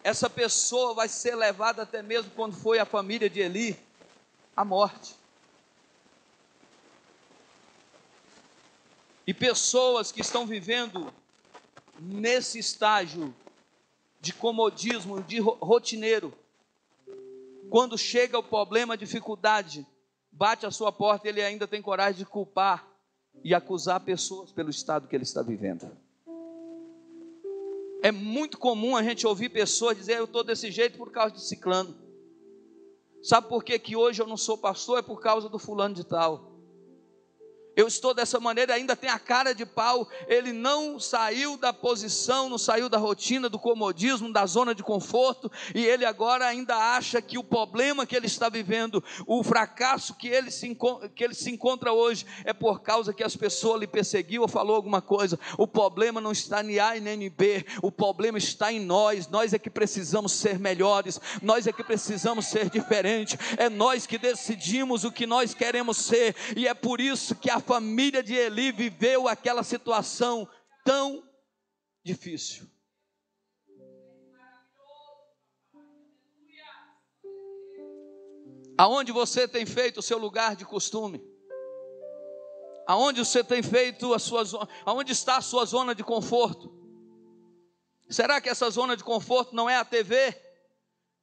Essa pessoa vai ser levada até mesmo, quando foi a família de Eli, à morte. E pessoas que estão vivendo nesse estágio de comodismo, de rotineiro, quando chega o problema, a dificuldade, bate a sua porta, ele ainda tem coragem de culpar e acusar pessoas pelo estado que ele está vivendo. É muito comum a gente ouvir pessoas dizer: eu estou desse jeito por causa de ciclano. Sabe por que hoje eu não sou pastor? É por causa do fulano de tal. Eu estou dessa maneira, ainda tem a cara de pau. Ele não saiu da posição, não saiu da rotina, do comodismo, da zona de conforto, e ele agora ainda acha que o problema que ele está vivendo, o fracasso que ele se encontra hoje, é por causa que as pessoas lhe perseguiu ou falou alguma coisa. O problema não está em A e nem em B, o problema está em nós. Nós é que precisamos ser melhores, nós é que precisamos ser diferentes, é nós que decidimos o que nós queremos ser, e é por isso que a família de Eli viveu aquela situação tão difícil. Aonde você tem feito o seu lugar de costume? Aonde você tem feito a sua zona? Aonde está a sua zona de conforto? Será que essa zona de conforto não é a TV?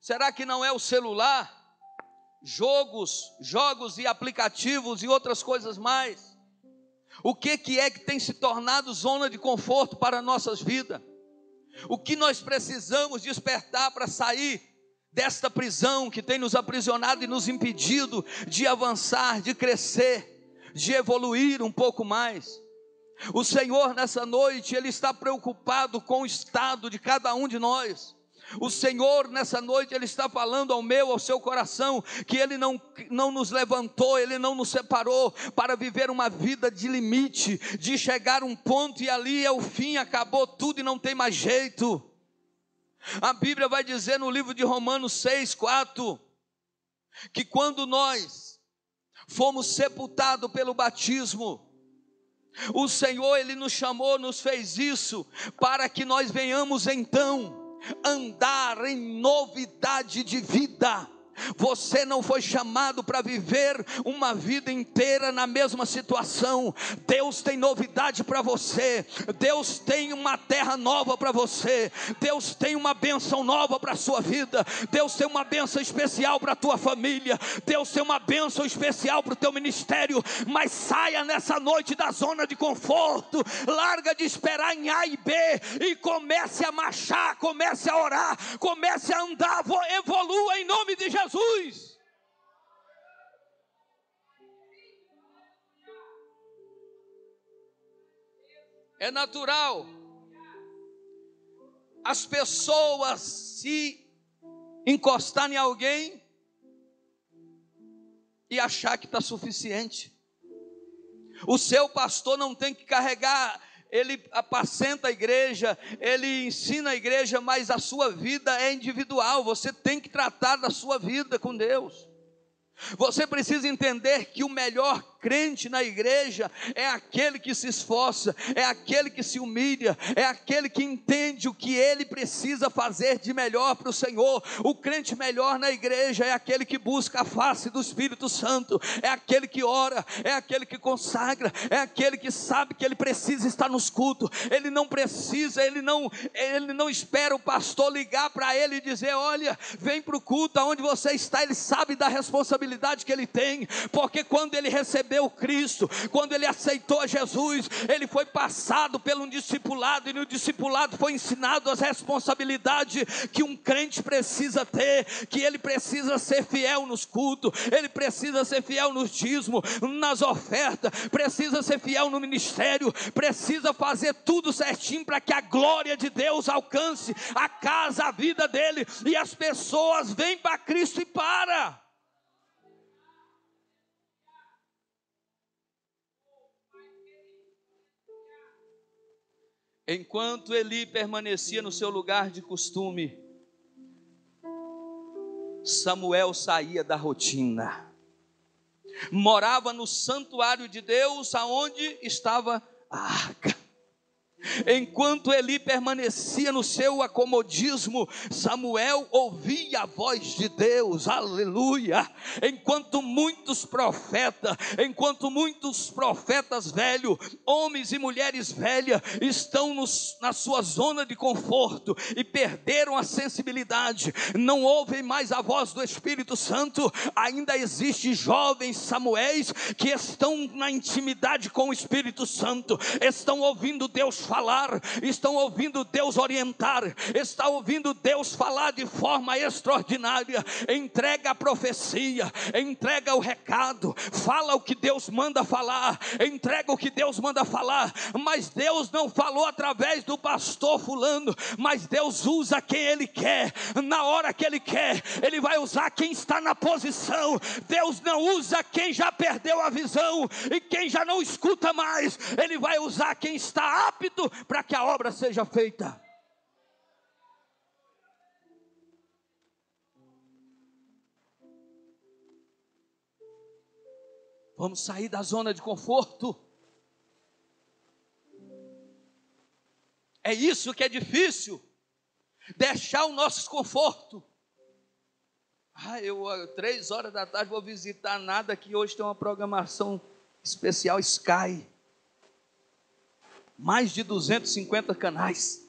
Será que não é o celular? Jogos e aplicativos e outras coisas mais? O que é que tem se tornado zona de conforto para nossas vidas? O que nós precisamos despertar para sair desta prisão que tem nos aprisionado e nos impedido de avançar, de crescer, de evoluir um pouco mais? O Senhor nessa noite, Ele está preocupado com o estado de cada um de nós. O Senhor nessa noite, Ele está falando ao meu, ao seu coração, que Ele não nos levantou, Ele não nos separou para viver uma vida de limite, de chegar a um ponto e ali é o fim, acabou tudo e não tem mais jeito. A Bíblia vai dizer no livro de Romanos 6:4, que quando nós fomos sepultados pelo batismo, o Senhor, Ele nos chamou, nos fez isso, para que nós venhamos então andar em novidade de vida. Você não foi chamado para viver uma vida inteira na mesma situação. Deus tem novidade para você. Deus tem uma terra nova para você. Deus tem uma bênção nova para a sua vida. Deus tem uma bênção especial para a tua família. Deus tem uma bênção especial para o teu ministério. Mas saia nessa noite da zona de conforto. Larga de esperar em A e B e comece a marchar, comece a orar, comece a andar, evolua em nome de Jesus. É natural as pessoas se encostarem em alguém e achar que está suficiente. O seu pastor não tem que carregar, ele apacenta a igreja, ele ensina a igreja, mas a sua vida é individual. Você tem que tratar da sua vida com Deus. Você precisa entender que o melhor crente na igreja é aquele que se esforça, é aquele que se humilha, é aquele que entende o que ele precisa fazer de melhor para o Senhor. O crente melhor na igreja é aquele que busca a face do Espírito Santo, é aquele que ora, é aquele que consagra, é aquele que sabe que ele precisa estar nos cultos. Ele não precisa, ele não espera o pastor ligar para ele e dizer: olha, vem para o culto aonde você está. Ele sabe da responsabilidade que ele tem, porque quando ele recebeu Cristo, quando ele aceitou Jesus, ele foi passado pelo um discipulado, e no discipulado foi ensinado as responsabilidades que um crente precisa ter, que ele precisa ser fiel nos cultos, ele precisa ser fiel nos dízimos, nas ofertas, precisa ser fiel no ministério, precisa fazer tudo certinho para que a glória de Deus alcance a casa, a vida dele, e as pessoas vêm para Cristo e param. Enquanto Eli permanecia no seu lugar de costume, Samuel saía da rotina, morava no santuário de Deus, aonde estava a arca. Enquanto Eli permanecia no seu acomodismo, Samuel ouvia a voz de Deus, aleluia. Enquanto muitos profetas velhos, homens e mulheres velhas, estão na sua zona de conforto e perderam a sensibilidade, não ouvem mais a voz do Espírito Santo, ainda existem jovens Samuéis que estão na intimidade com o Espírito Santo, estão ouvindo Deus falar, estão ouvindo Deus orientar, estão ouvindo Deus falar de forma extraordinária. Entrega a profecia, entrega o recado, fala o que Deus manda falar, entrega o que Deus manda falar. Mas Deus não falou através do pastor fulano, mas Deus usa quem Ele quer, na hora que Ele quer. Ele vai usar quem está na posição. Deus não usa quem já perdeu a visão e quem já não escuta mais. Ele vai usar quem está apto para que a obra seja feita. Vamos sair da zona de conforto. É isso que é difícil, deixar o nosso conforto. Eu 3 horas da tarde vou visitar nada, que hoje tem uma programação especial Sky. Mais de 250 canais.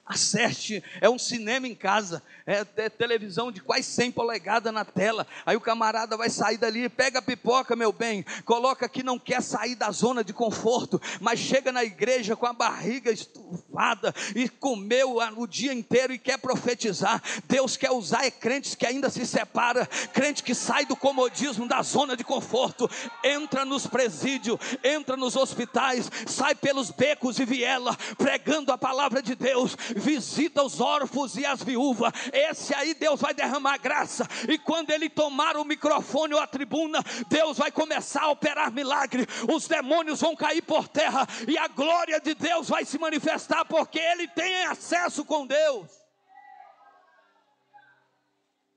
Acerte, é um cinema em casa, é televisão de quase 100 polegadas na tela. Aí o camarada vai sair dali, pega a pipoca, meu bem, coloca que não quer sair da zona de conforto, mas chega na igreja com a barriga estufada e comeu o dia inteiro e quer profetizar. Deus quer usar crentes que ainda se separam, crente que sai do comodismo, da zona de conforto, entra nos presídios, entra nos hospitais, sai pelos becos e vielas, pregando a palavra de Deus, visita os órfãos e as viúvas. Esse aí Deus vai derramar graça, e quando ele tomar o microfone ou a tribuna, Deus vai começar a operar milagre, os demônios vão cair por terra, e a glória de Deus vai se manifestar, porque ele tem acesso com Deus.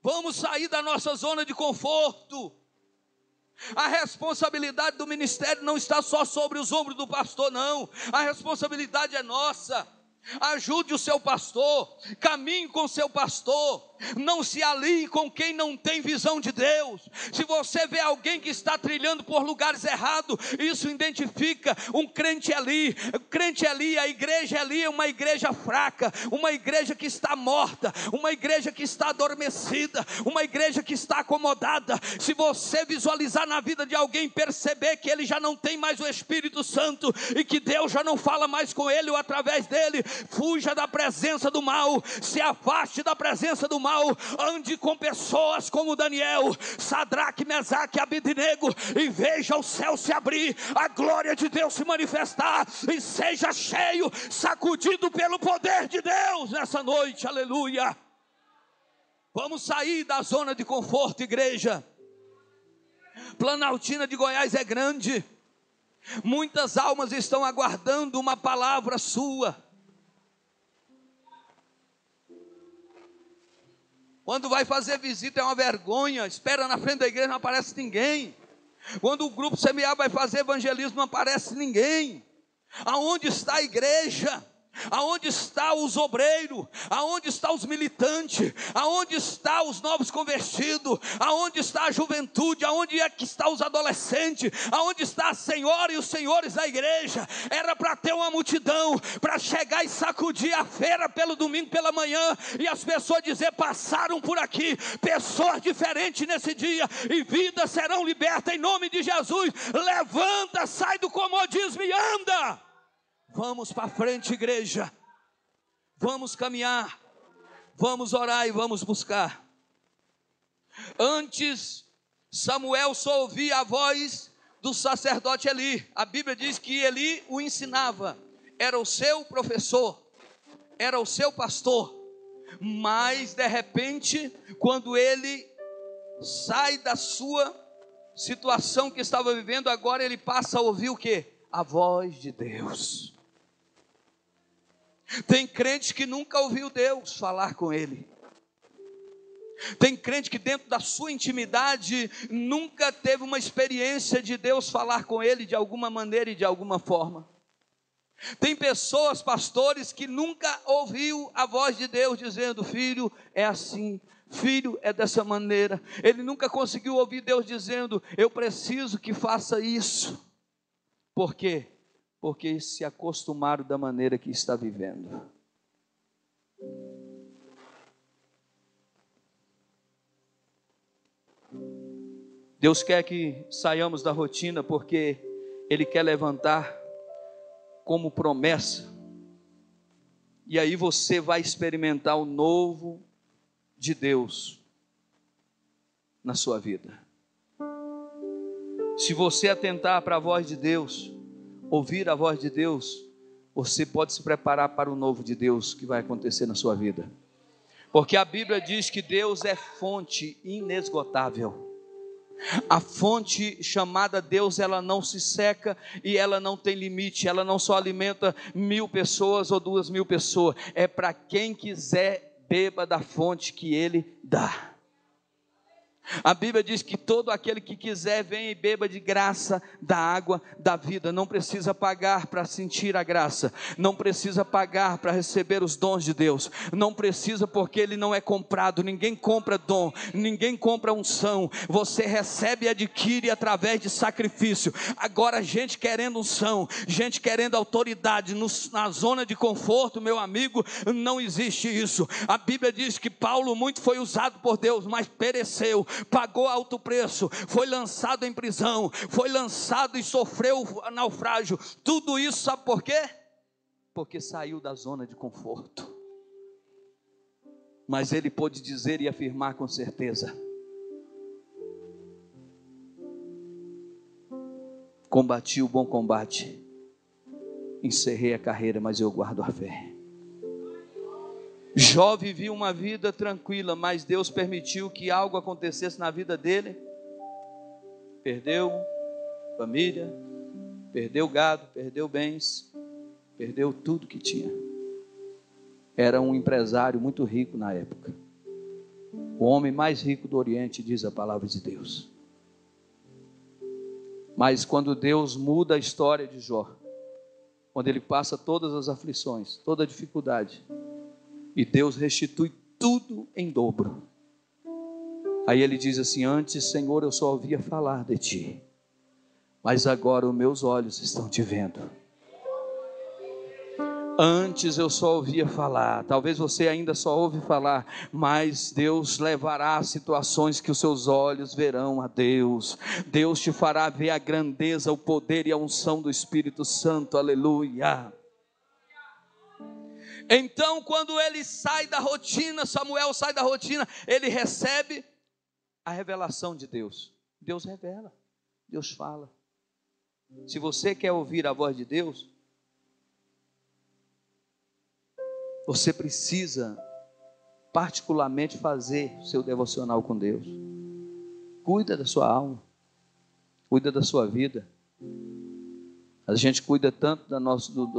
Vamos sair da nossa zona de conforto. A responsabilidade do ministério não está só sobre os ombros do pastor, não. A responsabilidade é nossa. Ajude o seu pastor, caminhe com o seu pastor, não se alie com quem não tem visão de Deus. Se você vê alguém que está trilhando por lugares errados, isso identifica um crente ali. O crente ali, a igreja ali é uma igreja fraca, uma igreja que está morta, uma igreja que está adormecida, uma igreja que está acomodada. Se você visualizar na vida de alguém, perceber que ele já não tem mais o Espírito Santo e que Deus já não fala mais com ele ou através dele, fuja da presença do mal, se afaste da presença do mal, ande com pessoas como Daniel, Sadraque, Mesaque e Abednego, e veja o céu se abrir, a glória de Deus se manifestar, e seja cheio, sacudido pelo poder de Deus nessa noite, aleluia. Vamos sair da zona de conforto, igreja. Planaltina de Goiás é grande, muitas almas estão aguardando uma palavra sua. Quando vai fazer visita é uma vergonha, espera na frente da igreja, não aparece ninguém. Quando o grupo semear vai fazer evangelismo, não aparece ninguém. Aonde está a igreja? Aonde está os obreiros? Aonde está os militantes? Aonde está os novos convertidos? Aonde está a juventude? Aonde é que está os adolescentes? Aonde está a senhora e os senhores da igreja? Era para ter uma multidão, para chegar e sacudir a feira pelo domingo pela manhã, e as pessoas dizer, passaram por aqui, pessoas diferentes nesse dia, e vidas serão libertas em nome de Jesus. Levanta, sai do comodismo e anda. Vamos para frente, igreja. Vamos caminhar. Vamos orar e vamos buscar. Antes, Samuel só ouvia a voz do sacerdote Eli. A Bíblia diz que Eli o ensinava. Era o seu professor. Era o seu pastor. Mas, de repente, quando ele sai da sua situação que estava vivendo, agora ele passa a ouvir o quê? A voz de Deus. Tem crente que nunca ouviu Deus falar com ele. Tem crente que dentro da sua intimidade nunca teve uma experiência de Deus falar com ele de alguma maneira e de alguma forma. Tem pessoas, pastores, que nunca ouviu a voz de Deus dizendo, filho, é assim, filho, é dessa maneira. Ele nunca conseguiu ouvir Deus dizendo, eu preciso que faça isso. Por quê? Porque se acostumaram da maneira que está vivendo. Deus quer que saiamos da rotina, porque Ele quer levantar como promessa, e aí você vai experimentar o novo de Deus na sua vida. Se você atentar para a voz de Deus, ouvir a voz de Deus, você pode se preparar para o novo de Deus que vai acontecer na sua vida. Porque a Bíblia diz que Deus é fonte inesgotável. A fonte chamada Deus, ela não se seca e ela não tem limite. Ela não só alimenta 1000 pessoas ou 2000 pessoas. É para quem quiser, beba da fonte que Ele dá. A Bíblia diz que todo aquele que quiser venha e beba de graça da água da vida. Não precisa pagar para sentir a graça, não precisa pagar para receber os dons de Deus, não precisa, porque ele não é comprado. Ninguém compra dom, ninguém compra unção. Você recebe e adquire através de sacrifício. Agora, gente querendo unção, gente querendo autoridade na zona de conforto, meu amigo, não existe isso. A Bíblia diz que Paulo muito foi usado por Deus, mas pereceu, pagou alto preço, foi lançado em prisão, foi lançado e sofreu naufrágio. Tudo isso sabe por quê? Porque saiu da zona de conforto. Mas ele pôde dizer e afirmar com certeza: combati o bom combate, encerrei a carreira, mas eu guardo a fé. Jó vivia uma vida tranquila, mas Deus permitiu que algo acontecesse na vida dele. Perdeu família, perdeu gado, perdeu bens, perdeu tudo que tinha. Era um empresário muito rico na época. O homem mais rico do Oriente, diz a palavra de Deus. Mas quando Deus muda a história de Jó, quando ele passa todas as aflições, toda a dificuldade, e Deus restitui tudo em dobro. Aí ele diz assim: antes, Senhor, eu só ouvia falar de ti, mas agora os meus olhos estão te vendo. Antes eu só ouvia falar, talvez você ainda só ouve falar, mas Deus levará a situações que os seus olhos verão a Deus. Deus te fará ver a grandeza, o poder e a unção do Espírito Santo, aleluia. Então, quando ele sai da rotina, Samuel sai da rotina, ele recebe a revelação de Deus. Deus revela, Deus fala. Se você quer ouvir a voz de Deus, você precisa particularmente fazer o seu devocional com Deus. Cuida da sua alma, cuida da sua vida. A gente cuida tanto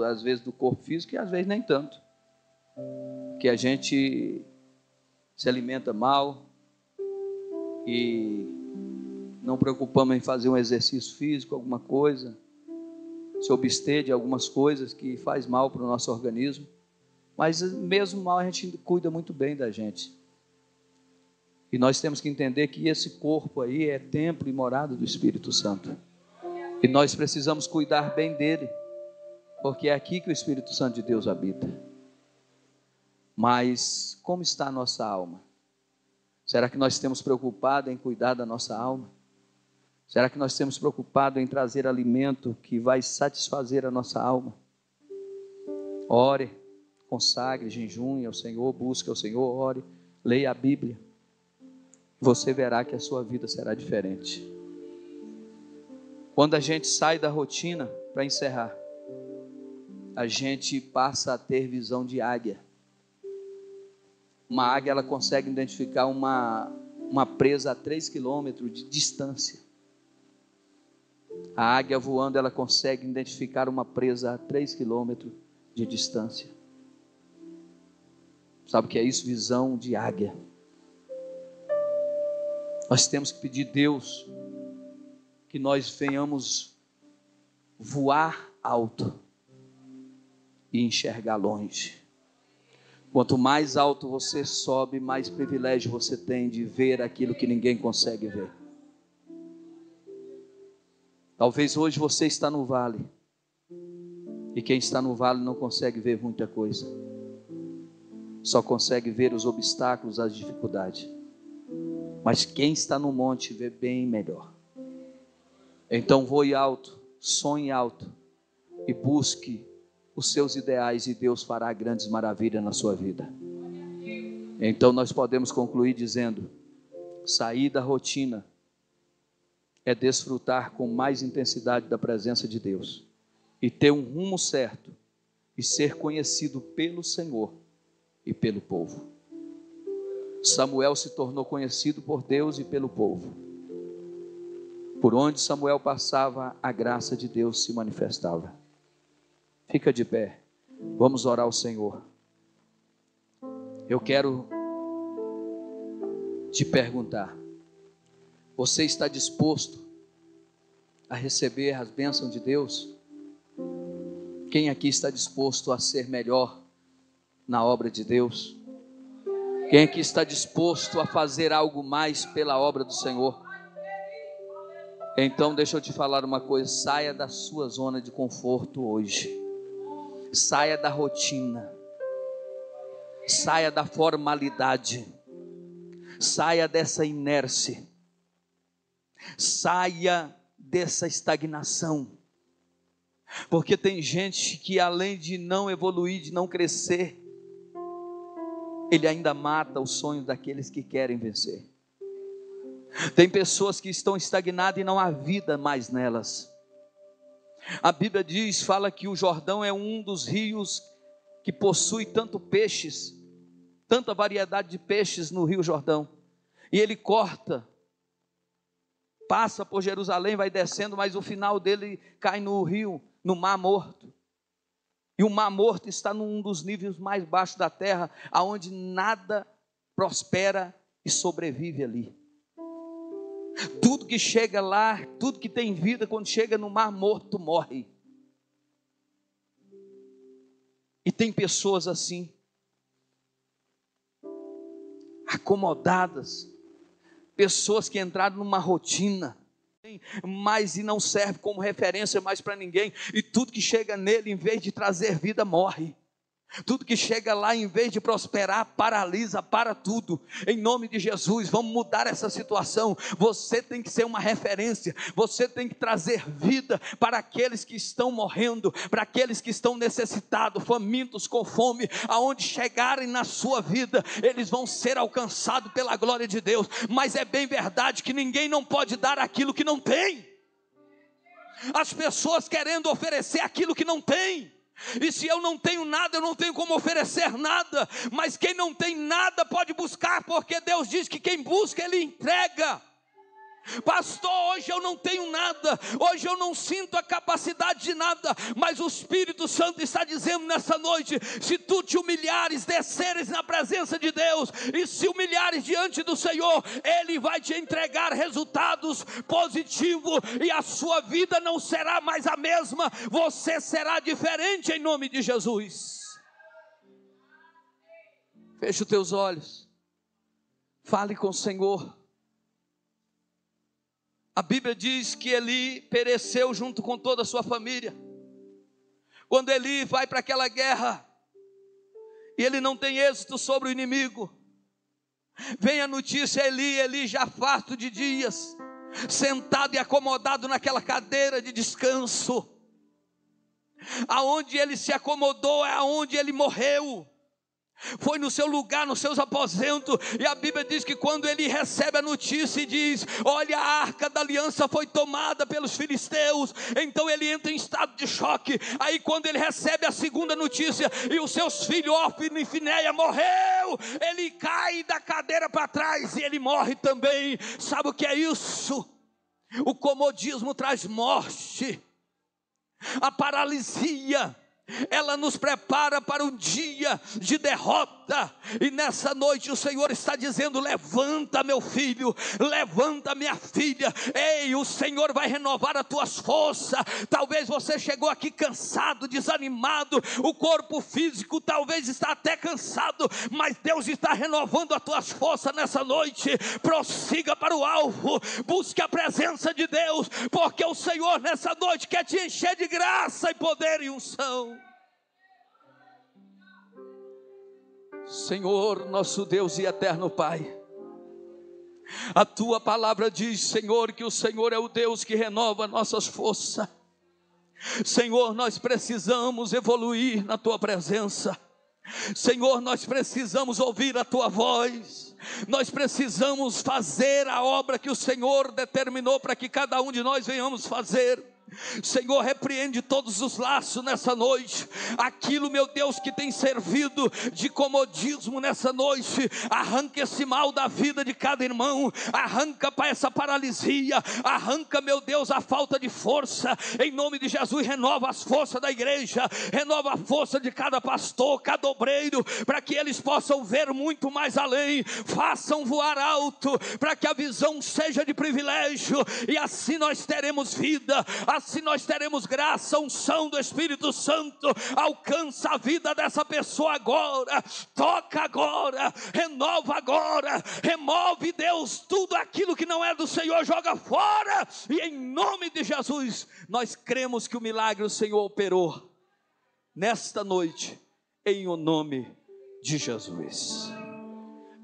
às vezes do corpo físico e às vezes nem tanto. Que a gente se alimenta mal e não preocupamos em fazer um exercício físico, alguma coisa, se abster de algumas coisas que faz mal para o nosso organismo. Mas mesmo mal a gente cuida muito bem da gente. E nós temos que entender que esse corpo aí é templo e morada do Espírito Santo. E nós precisamos cuidar bem dele, porque é aqui que o Espírito Santo de Deus habita. Mas como está a nossa alma? Será que nós temos preocupado em cuidar da nossa alma? Será que nós temos preocupado em trazer alimento que vai satisfazer a nossa alma? Ore, consagre, jejum ao Senhor, busque ao Senhor, ore, leia a Bíblia. Você verá que a sua vida será diferente. Quando a gente sai da rotina, para encerrar, a gente passa a ter visão de águia. Uma águia, ela consegue identificar uma presa a 3 quilômetros de distância. A águia voando, ela consegue identificar uma presa a 3 quilômetros de distância. Sabe o que é isso? Visão de águia. Nós temos que pedir a Deus que nós venhamos voar alto e enxergar longe. Quanto mais alto você sobe, mais privilégio você tem de ver aquilo que ninguém consegue ver. Talvez hoje você está no vale, e quem está no vale não consegue ver muita coisa, só consegue ver os obstáculos, as dificuldades. Mas quem está no monte vê bem melhor. Então voe alto, sonhe alto e busque os seus ideais, e Deus fará grandes maravilhas na sua vida. Então nós podemos concluir dizendo: sair da rotina é desfrutar com mais intensidade da presença de Deus e ter um rumo certo e ser conhecido pelo Senhor e pelo povo. Samuel se tornou conhecido por Deus e pelo povo. Por onde Samuel passava, a graça de Deus se manifestava. Fica de pé, vamos orar ao Senhor. Eu quero te perguntar: você está disposto a receber as bênçãos de Deus? Quem aqui está disposto a ser melhor na obra de Deus? Quem aqui está disposto a fazer algo mais pela obra do Senhor? Então deixa eu te falar uma coisa: saia da sua zona de conforto hoje. Saia da rotina, saia da formalidade, saia dessa inércia, saia dessa estagnação, porque tem gente que, além de não evoluir, de não crescer, ele ainda mata os sonhos daqueles que querem vencer. Tem pessoas que estão estagnadas e não há vida mais nelas. A Bíblia fala que o Jordão é um dos rios que possui tanto peixes, tanta variedade de peixes no Rio Jordão. E ele corta, passa por Jerusalém, vai descendo, mas o final dele cai no rio, no Mar Morto. E o Mar Morto está num dos níveis mais baixos da terra, aonde nada prospera e sobrevive ali. Tudo que chega lá, tudo que tem vida, quando chega no mar morto, morre. E tem pessoas assim, acomodadas, pessoas que entraram numa rotina, mas e não serve como referência mais para ninguém, e tudo que chega nele, em vez de trazer vida, morre. Tudo que chega lá, em vez de prosperar, paralisa, para tudo. Em nome de Jesus, vamos mudar essa situação. Você tem que ser uma referência. Você tem que trazer vida para aqueles que estão morrendo, para aqueles que estão necessitados, famintos, com fome. Aonde chegarem na sua vida, eles vão ser alcançados pela glória de Deus. Mas é bem verdade que ninguém não pode dar aquilo que não tem. As pessoas querendo oferecer aquilo que não tem. E se eu não tenho nada, eu não tenho como oferecer nada. Mas quem não tem nada pode buscar, porque Deus diz que quem busca, Ele entrega. Pastor, hoje eu não tenho nada, hoje eu não sinto a capacidade de nada, mas o Espírito Santo está dizendo nessa noite: se tu te humilhares, desceres na presença de Deus, e se humilhares diante do Senhor, Ele vai te entregar resultados positivos, e a sua vida não será mais a mesma, você será diferente em nome de Jesus. Feche os teus olhos, fale com o Senhor. A Bíblia diz que Eli pereceu junto com toda a sua família. Quando Eli vai para aquela guerra, e ele não tem êxito sobre o inimigo, vem a notícia: Eli já farto de dias, sentado e acomodado naquela cadeira de descanso. Aonde ele se acomodou é aonde ele morreu. Foi no seu lugar, nos seus aposentos. E a Bíblia diz que quando ele recebe a notícia e diz: olha, a arca da aliança foi tomada pelos filisteus, então ele entra em estado de choque. Aí quando ele recebe a segunda notícia, e os seus filhos Ofni e Finéia morreu, ele cai da cadeira para trás e ele morre também. Sabe o que é isso? O comodismo traz morte. A paralisia, ela nos prepara para um dia de derrota. E nessa noite o Senhor está dizendo: levanta, meu filho, levanta, minha filha. Ei, o Senhor vai renovar as tuas forças. Talvez você chegou aqui cansado, desanimado, o corpo físico talvez está até cansado, mas Deus está renovando as tuas forças nessa noite. Prossiga para o alvo, busque a presença de Deus, porque o Senhor nessa noite quer te encher de graça e poder e unção. Senhor, nosso Deus e eterno Pai, a tua palavra diz, Senhor, que o Senhor é o Deus que renova nossas forças. Senhor, nós precisamos evoluir na tua presença. Senhor, nós precisamos ouvir a tua voz. Nós precisamos fazer a obra que o Senhor determinou para que cada um de nós venhamos fazer. Senhor, repreende todos os laços nessa noite. Aquilo, meu Deus, que tem servido de comodismo nessa noite, arranca esse mal da vida de cada irmão. Arranca para essa paralisia. Arranca, meu Deus, a falta de força. Em nome de Jesus, renova as forças da igreja. Renova a força de cada pastor, cada obreiro, para que eles possam ver muito mais além. Façam voar alto, para que a visão seja de privilégio. E assim nós teremos vida. Assim nós teremos graça, unção do Espírito Santo. Alcança a vida dessa pessoa agora. Toca agora, renova agora. Remove, Deus, tudo aquilo que não é do Senhor, joga fora. E em nome de Jesus, nós cremos que o milagre o Senhor operou nesta noite, em o nome de Jesus.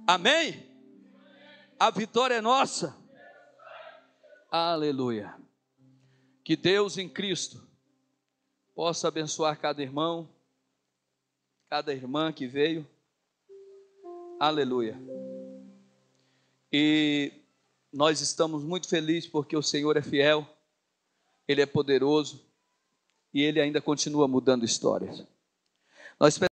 Amém? A vitória é nossa. Aleluia. Que Deus em Cristo possa abençoar cada irmão, cada irmã que veio. Aleluia. E nós estamos muito felizes porque o Senhor é fiel, Ele é poderoso e Ele ainda continua mudando histórias. Nós